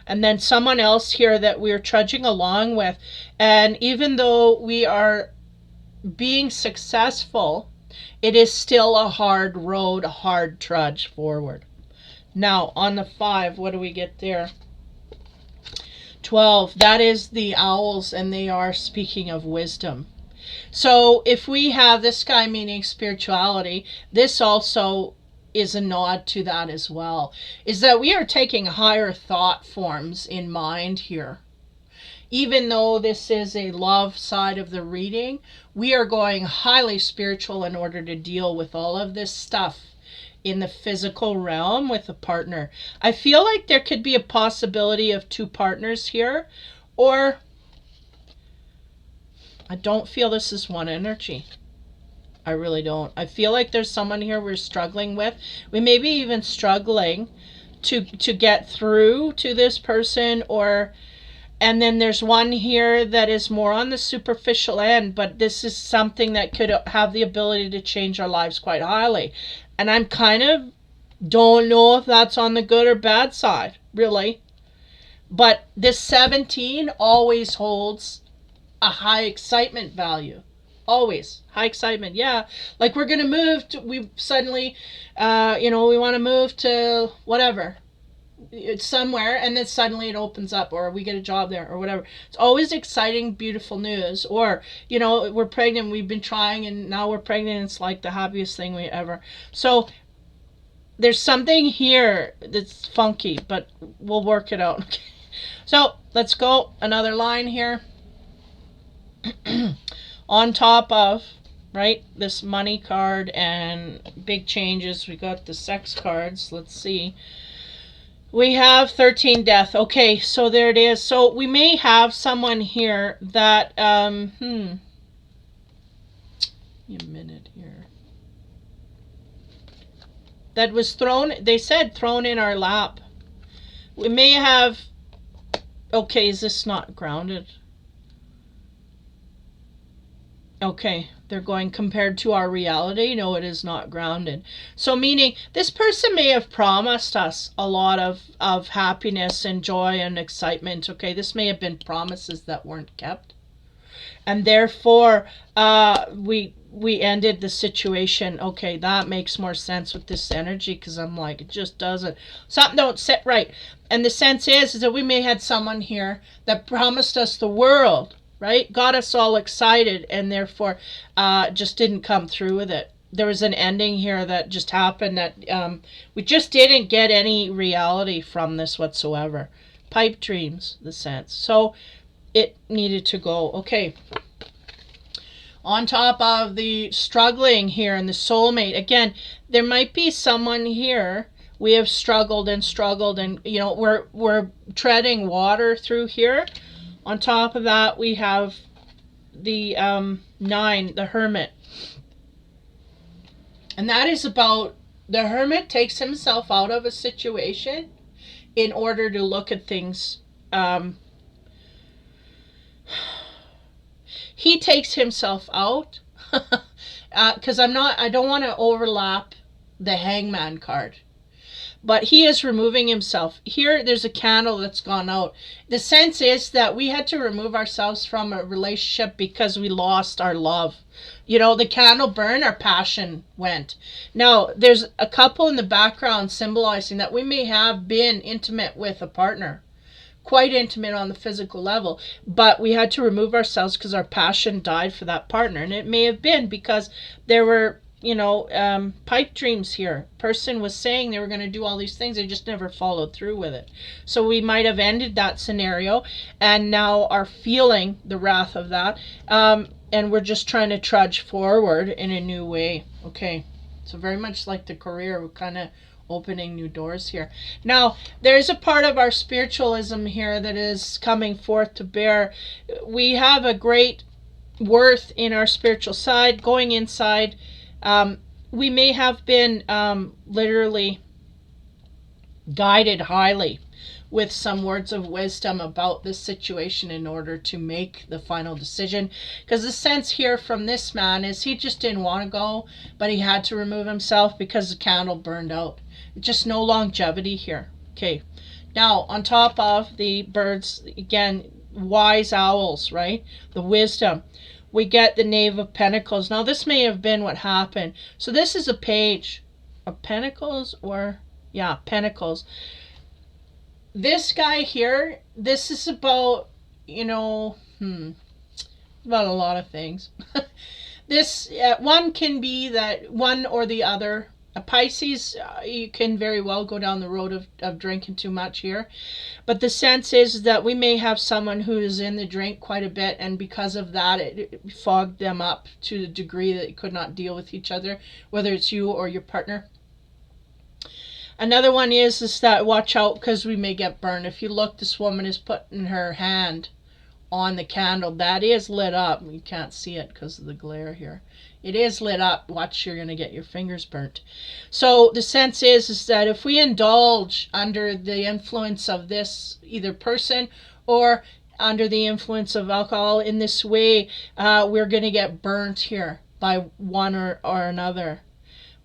And then someone else here that we're trudging along with. And even though we are being successful, it is still a hard road, a hard trudge forward. Now, on the 5, what do we get there? 12. That is the owls, and they are speaking of wisdom. So if we have this guy meaning spirituality, this also is a nod to that as well, is that we are taking higher thought forms in mind here. Even though this is a love side of the reading, we are going highly spiritual in order to deal with all of this stuff in the physical realm with a partner. I feel like there could be a possibility of 2 partners here, or I don't feel this is one energy. I really don't. I feel like there's someone here we're struggling with. We may be even struggling to get through to this person, and then there's one here that is more on the superficial end, but this is something that could have the ability to change our lives quite highly. And I'm kind of don't know if that's on the good or bad side, really. But this 17 always holds a high excitement value. Always high excitement. Yeah, like we're gonna move to, we suddenly we want to move to whatever, it's somewhere, and then suddenly it opens up, or we get a job there, or whatever. It's always exciting, beautiful news. Or we're pregnant, we've been trying, and now we're pregnant. It's like the happiest thing we ever. So there's something here that's funky, but we'll work it out. Okay. So let's go another line here. On top of, right, this money card and big changes, we got the sex cards. Let's see. We have 13 death. Okay, so there it is. So we may have someone here that, a minute here. That was thrown, they said thrown in our lap. We may have, okay, is this not grounded? Okay, they're going compared to our reality. No, it is not grounded. So meaning this person may have promised us a lot of happiness and joy and excitement. Okay, this may have been promises that weren't kept. And therefore, we ended the situation. Okay, that makes more sense with this energy, because I'm like, it just doesn't. Something don't sit right. And the sense is that we may have had someone here that promised us the world, right? Got us all excited, and therefore just didn't come through with it. There was an ending here that just happened that we just didn't get any reality from this whatsoever. Pipe dreams, the sense. So it needed to go. Okay. On top of the struggling here and the soulmate, again, there might be someone here. We have struggled and struggled, and we're treading water through here. On top of that, we have the 9, the hermit. And that is about, the hermit takes himself out of a situation in order to look at things. He takes himself out because I don't want to overlap the hangman card. but he is removing himself. Here, there's a candle that's gone out. The sense is that we had to remove ourselves from a relationship because we lost our love. You know, the candle burned, our passion went. Now, there's a couple in the background symbolizing that we may have been intimate with a partner, quite intimate on the physical level, but we had to remove ourselves because our passion died for that partner. And it may have been because there were, you know, pipe dreams here. Person was saying they were going to do all these things, they just never followed through with it. So we might have ended that scenario and now are feeling the wrath of that, and we're just trying to trudge forward in a new way. Okay, so very much like the career, we're kind of opening new doors here. Now, there's a part of our spiritualism here that is coming forth to bear. We have a great worth in our spiritual side, going inside. We may have been literally guided highly with some words of wisdom about this situation in order to make the final decision. Because the sense here from this man is he just didn't want to go, but he had to remove himself because the candle burned out. Just no longevity here. Okay. Now, on top of the birds, again, wise owls, right? The wisdom. We get the Knave of Pentacles. Now, this may have been what happened. So this is a page of Pentacles, or, yeah, Pentacles. This guy here, this is about, you know, about a lot of things. This, one can be that one or the other. A Pisces, you can very well go down the road of drinking too much here. But the sense is that we may have someone who is in the drink quite a bit, and because of that, it fogged them up to the degree that they could not deal with each other, whether it's you or your partner. Another one is that watch out because we may get burned. If you look, this woman is putting her hand on the candle. That is lit up. You can't see it because of the glare here. It is lit up. Watch, you're going to get your fingers burnt. So the sense is that if we indulge under the influence of this either person or under the influence of alcohol in this way, we're going to get burnt here by one or another.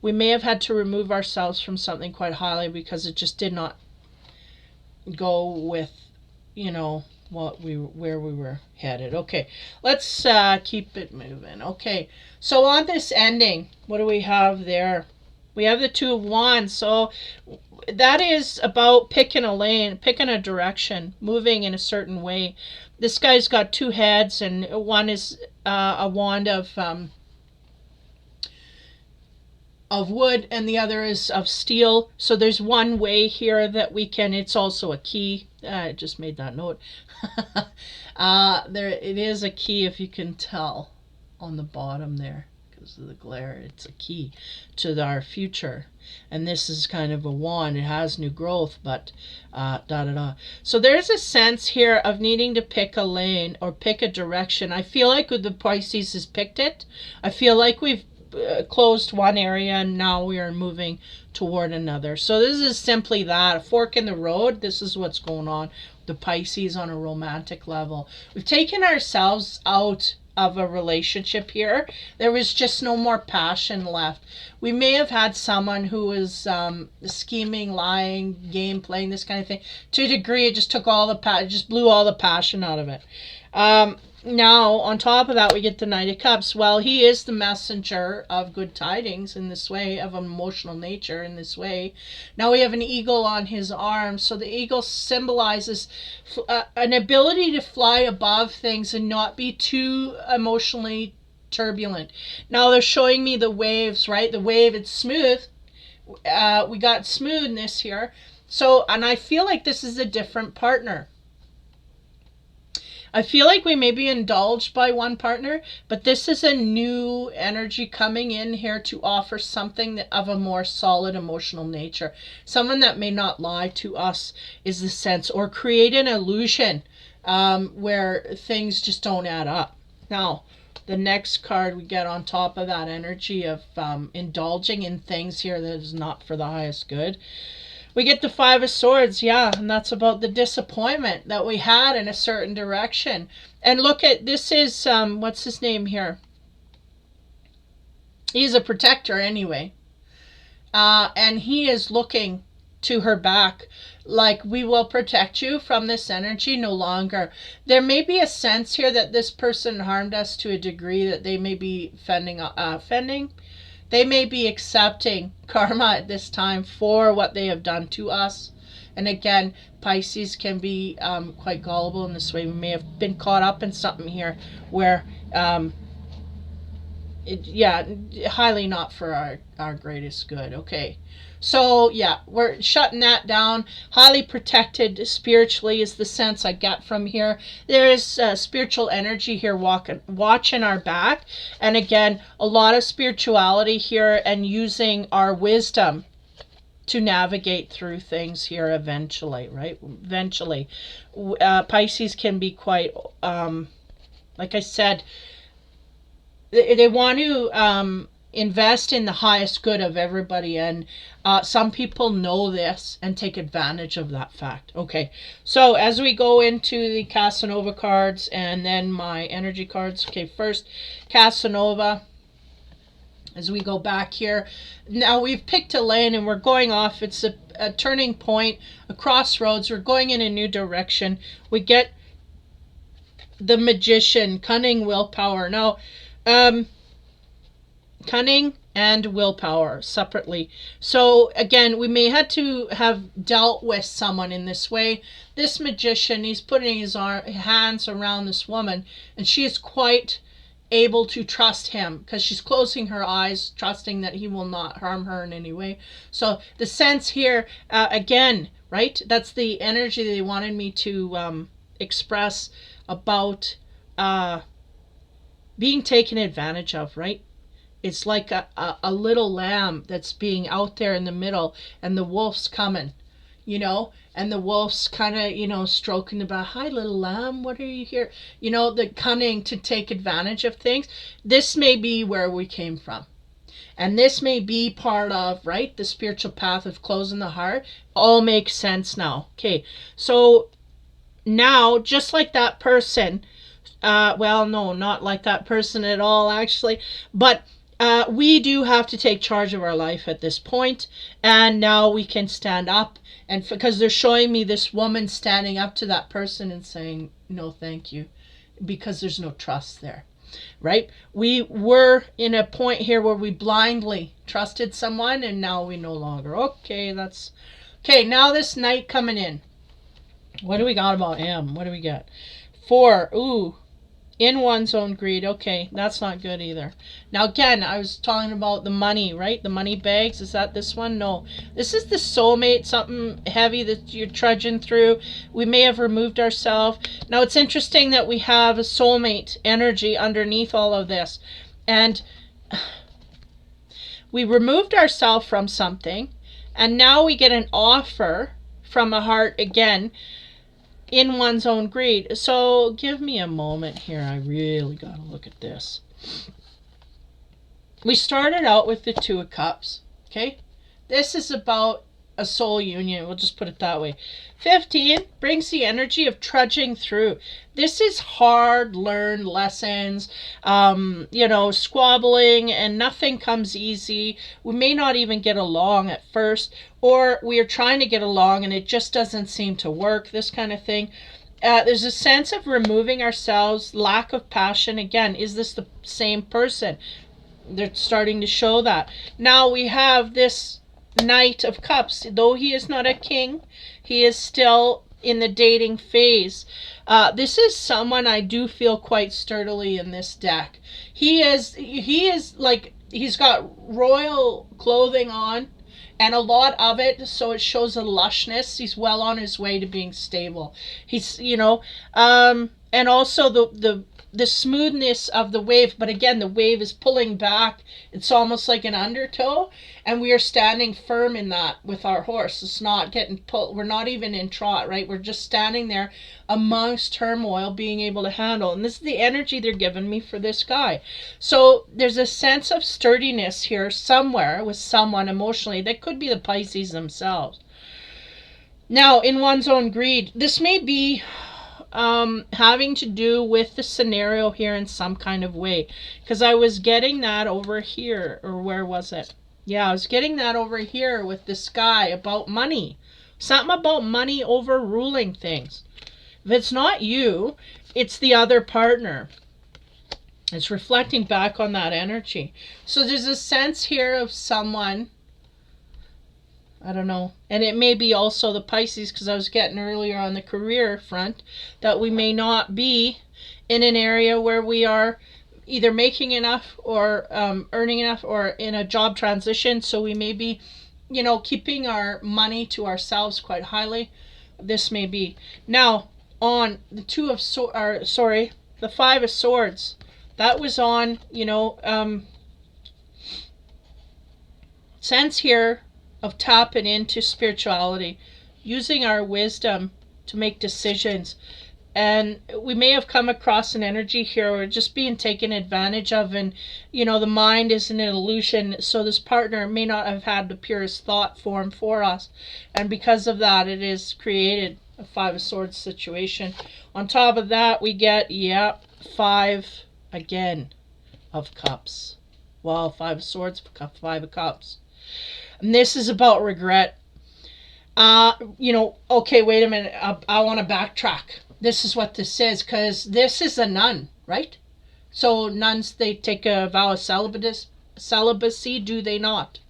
We may have had to remove ourselves from something quite highly because it just did not go with, you know, where we were headed. Okay, let's keep it moving. Okay, so on this ending, what do we have there? We have the Two of Wands. So that is about picking a lane, picking a direction, moving in a certain way. This guy's got two heads, and one is a wand of wood and the other is of steel. So there's one way here that we can, it's also a key. I just made that note. There it is a key, if you can tell on the bottom there because of the glare. It's a key to our future, and this is kind of a wand. It has new growth, but so there's a sense here of needing to pick a lane or pick a direction. I feel like with the Pisces has picked it. I feel like we've closed one area and now we are moving toward another. So this is simply that, a fork in the road. This is what's going on, the Pisces, on a romantic level. We've taken ourselves out of a relationship here. There was just no more passion left. We may have had someone who was scheming, lying, game playing, this kind of thing. To a degree, it just took all the it just blew all the passion out of it. Now, on top of that, we get the Knight of Cups. Well, he is the messenger of good tidings in this way, of an emotional nature in this way. Now we have an eagle on his arm. So the eagle symbolizes an ability to fly above things and not be too emotionally turbulent. Now they're showing me the waves, right? The wave, it's smooth. We got smoothness here. So, and I feel like this is a different partner. I feel like we may be indulged by one partner, but this is a new energy coming in here to offer something of a more solid emotional nature. Someone that may not lie to us is the sense, or create an illusion where things just don't add up. Now, the next card we get on top of that energy of indulging in things here that is not for the highest good. We get the Five of Swords, yeah, and that's about the disappointment that we had in a certain direction. And look at, this is, what's his name here? He's a protector anyway. And he is looking to her back, like, we will protect you from this energy no longer. There may be a sense here that this person harmed us to a degree that they may be fending. They may be accepting karma at this time for what they have done to us. And again, Pisces can be quite gullible in this way. We may have been caught up in something here where, highly not for our greatest good. Okay. So, yeah, we're shutting that down. Highly protected spiritually is the sense I get from here. There is spiritual energy here watching our back. And again, a lot of spirituality here and using our wisdom to navigate through things here eventually, right? Eventually. Pisces can be quite, like I said, they want to invest in the highest good of everybody, and some people know this and take advantage of that fact. Okay, so as we go into the Casanova cards and then my energy cards. Okay, first Casanova. As we go back here, now we've picked a lane and we're going off. It's a turning point, a crossroads. We're going in a new direction. We get the Magician, cunning, willpower. Now, cunning and willpower separately. So again, we may have to have dealt with someone in this way. This Magician, he's putting his hands around this woman, and she is quite able to trust him because she's closing her eyes, trusting that he will not harm her in any way. So the sense here, again, right, that's the energy they wanted me to express about being taken advantage of, right? It's like a little lamb that's being out there in the middle, and the wolf's coming, and the wolf's kind of, stroking the back. Hi, little lamb, what are you here? The cunning to take advantage of things. This may be where we came from. And this may be part of, right, the spiritual path of closing the heart. All makes sense now. Okay, so now, just like that person, well, no, not like that person at all, actually, but we do have to take charge of our life at this point, and now we can stand up, and because they're showing me this woman standing up to that person and saying, no, thank you, because there's no trust there, right? We were in a point here where we blindly trusted someone, and now we no longer. Okay, now this Knight coming in. What do we got about him? What do we get? 4, ooh. In one's own greed. Okay, that's not good either. Now again, I was talking about the money, right? The money bags. Is that this one? No. This is the soulmate, something heavy that you're trudging through. We may have removed ourselves. Now it's interesting that we have a soulmate energy underneath all of this. And we removed ourselves from something, and now we get an offer from a heart again, in one's own greed. So give me a moment here. I really got to look at this. We started out with the 2 of Cups. Okay. This is about a soul union. We'll just put it that way. 15 brings the energy of trudging through. This is hard learned lessons, squabbling, and nothing comes easy. We may not even get along at first, or we are trying to get along and it just doesn't seem to work, this kind of thing. There's a sense of removing ourselves, lack of passion. Again, is this the same person? They're starting to show that. Now we have this Knight of Cups. Though he is not a king, he is still in the dating phase. This is someone I do feel quite sturdily in this deck. He is like, he's got royal clothing on, and a lot of it, so it shows a lushness. He's well on his way to being stable. He's, and also the smoothness of the wave, but again, the wave is pulling back. It's almost like an undertow, and we are standing firm in that with our horse. It's not getting pulled. We're not even in trot, right? We're just standing there amongst turmoil, being able to handle. And this is the energy they're giving me for this guy. So there's a sense of sturdiness here somewhere with someone emotionally. That could be the Pisces themselves. Now, in one's own greed, this may be having to do with the scenario here in some kind of way, because I was getting that over here, or where was it? Yeah, I was getting that over here with this guy about money. Something about money overruling things. If it's not you, it's the other partner. It's reflecting back on that energy. So there's a sense here of someone, I don't know, and it may be also the Pisces, because I was getting earlier on the career front, that we may not be in an area where we are either making enough or earning enough or in a job transition. So we may be, keeping our money to ourselves quite highly. This may be. Now, on the the Five of Swords, that was on, sense here of tapping into spirituality, using our wisdom to make decisions. And we may have come across an energy here where just being taken advantage of, and the mind is an illusion, so this partner may not have had the purest thought form for us, and because of that it is created a Five of Swords situation. On top of that we get five again of Cups. Well, Five of Swords, Five of Cups. And this is about regret. Okay, wait a minute. I want to backtrack. This is what this is, because this is a nun, right? So nuns, they take a vow of celibacy, do they not?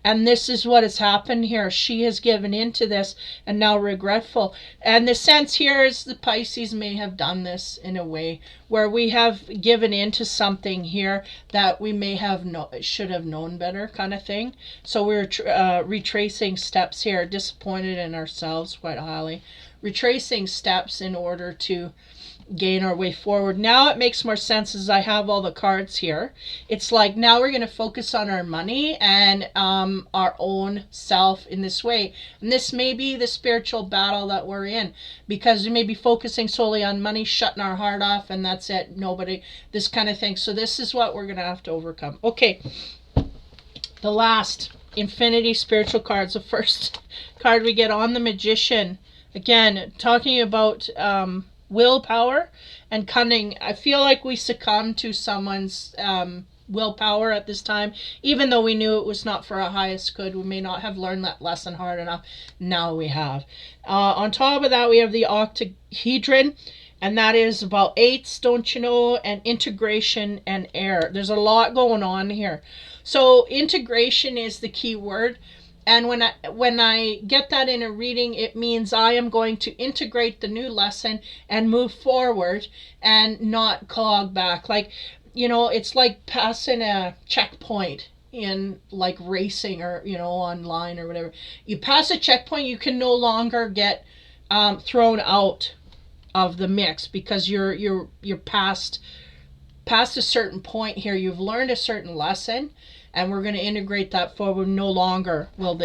And this is what has happened here. She has given into this and now regretful. And the sense here is the Pisces may have done this in a way where we have given into something here that we may have should have known better, kind of thing. So we're retracing steps here, disappointed in ourselves quite highly. Retracing steps in order to gain our way forward. Now it makes more sense as I have all the cards here. It's like now we're going to focus on our money and our own self in this way. And this may be the spiritual battle that we're in, because we may be focusing solely on money, shutting our heart off, and that's it. Nobody, this kind of thing. So this is what we're going to have to overcome. Okay, the last infinity spiritual cards. The first card we get on the Magician. Again, talking about willpower and cunning. I feel like we succumb to someone's willpower at this time, even though we knew it was not for our highest good. We may not have learned that lesson hard enough. Now we have. On top of that, we have the octahedron, and that is about eights, don't you know, and integration and air. There's a lot going on here. So integration is the key word. And when I get that in a reading, it means I am going to integrate the new lesson and move forward and not clog back. Like, it's like passing a checkpoint in like racing or, online or whatever. You pass a checkpoint, you can no longer get thrown out of the mix because you're past a certain point here. You've learned a certain lesson. And we're going to integrate that forward. No longer will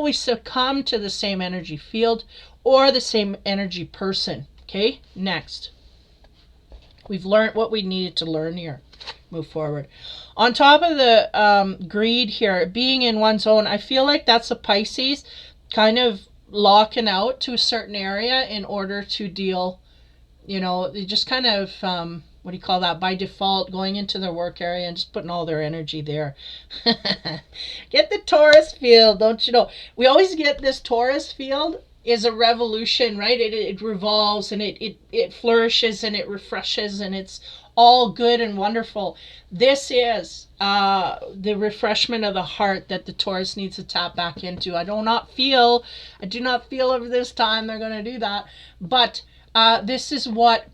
we succumb to the same energy field or the same energy person. Okay, next. We've learned what we needed to learn here. Move forward. On top of the greed here, being in one's own, I feel like that's a Pisces kind of locking out to a certain area in order to deal, they just kind of... what do you call that? By default, going into their work area and just putting all their energy there. Get the Taurus field, don't you know? We always get this Taurus field is a revolution, right? It revolves and it flourishes and it refreshes and it's all good and wonderful. This is the refreshment of the heart that the Taurus needs to tap back into. I do not feel over this time they're going to do that, but this is what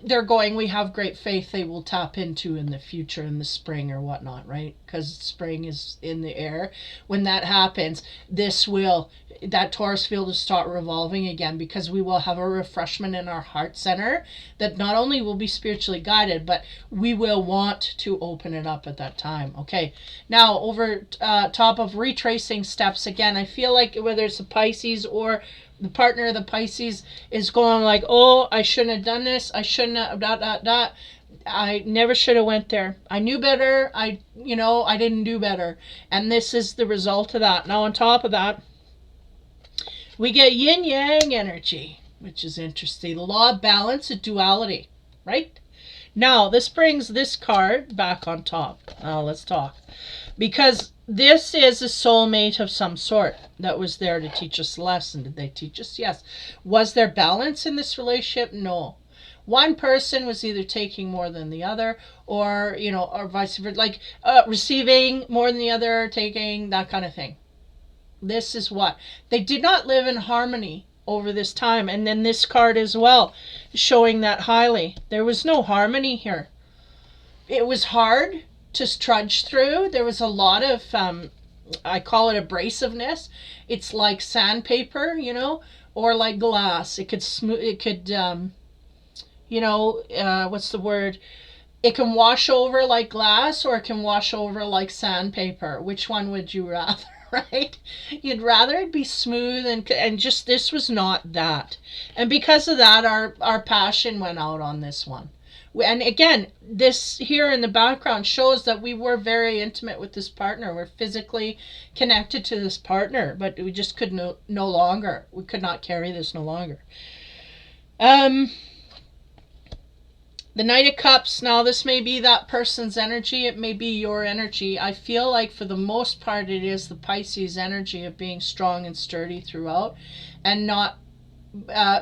they're going, we have great faith they will tap into in the future, in the spring or whatnot, right? Because spring is in the air. When that happens, that Taurus field will start revolving again, because we will have a refreshment in our heart center that not only will be spiritually guided, but we will want to open it up at that time. Okay, now over top of retracing steps again, I feel like whether it's a Pisces or the partner of the Pisces is going like, oh, I shouldn't have done this. I shouldn't have, I never should have went there. I knew better. I didn't do better. And this is the result of that. Now, on top of that, we get yin-yang energy, which is interesting. The law of balance and duality, right? Now, this brings this card back on top. Now, let's talk. Because this is a soulmate of some sort that was there to teach us a lesson. Did they teach us? Yes. Was there balance in this relationship? No. One person was either taking more than the other, or, or vice versa, like receiving more than the other, taking, that kind of thing. This is what. They did not live in harmony over this time. And then this card as well, showing that highly. There was no harmony here. It was hard to trudge through. There was a lot of, I call it abrasiveness. It's like sandpaper, or like glass. It could smooth, it could, what's the word? It can wash over like glass, or it can wash over like sandpaper. Which one would you rather? Right? You'd rather it be smooth, and just this was not that. And because of that, our passion went out on this one. And again, this here in the background shows that we were very intimate with this partner. We're physically connected to this partner, but we just could no longer. We could not carry this no longer. The Knight of Cups, now this may be that person's energy, it may be your energy. I feel like for the most part it is the Pisces energy of being strong and sturdy throughout, and not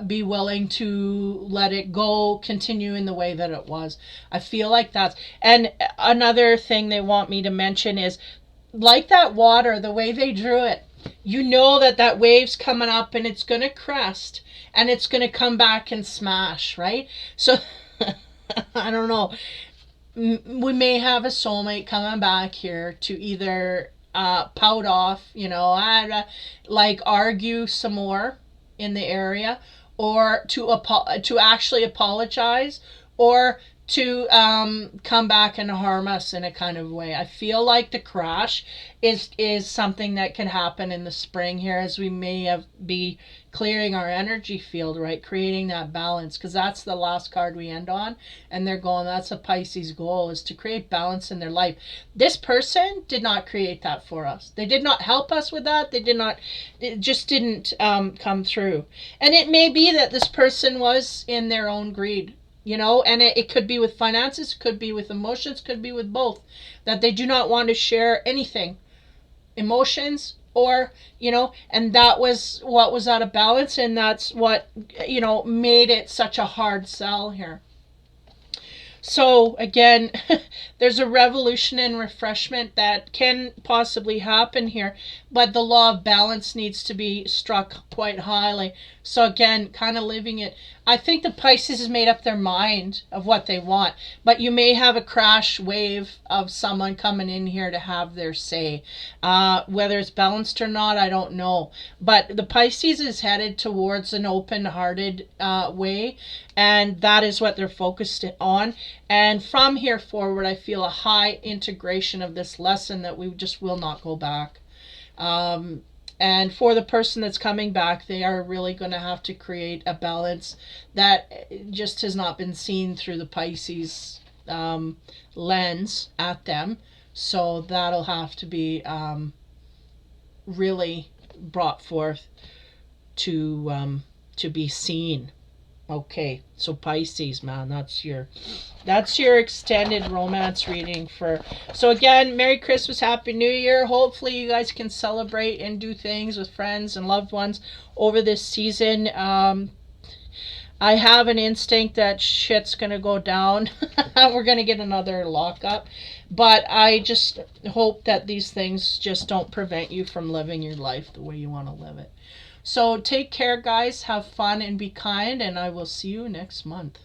be willing to let it go, continue in the way that it was. I feel like that's, and another thing they want me to mention is, like that water, the way they drew it, that wave's coming up and it's going to crest and it's going to come back and smash, right? So I don't know. We may have a soulmate coming back here to either pout off, like argue some more in the area, or to actually apologize, or to come back and harm us in a kind of way. I feel like the crash is something that can happen in the spring here, as we may be clearing our energy field, right? Creating that balance, because that's the last card we end on. And they're going, that's a Pisces goal, is to create balance in their life. This person did not create that for us. They did not help us with that. It just didn't come through. And it may be that this person was in their own greed, and it could be with finances, could be with emotions, could be with both, that they do not want to share anything, emotions, or, and that was what was out of balance, and that's what, made it such a hard sell here. So again, there's a revolution and refreshment that can possibly happen here, but the law of balance needs to be struck quite highly. So again, kind of living it. I think the Pisces has made up their mind of what they want, but you may have a crash wave of someone coming in here to have their say. Whether it's balanced or not, I don't know. But the Pisces is headed towards an open-hearted way, and that is what they're focused on. And from here forward, I feel a high integration of this lesson that we just will not go back. And for the person that's coming back, they are really going to have to create a balance that just has not been seen through the Pisces lens at them. So that'll have to be really brought forth to be seen. Okay, so Pisces, man, that's your extended romance reading for. So again, Merry Christmas, Happy New Year. Hopefully you guys can celebrate and do things with friends and loved ones over this season. I have an instinct that shit's gonna go down. We're gonna get another lockup, but I just hope that these things just don't prevent you from living your life the way you want to live it. So take care, guys. Have fun and be kind, and I will see you next month.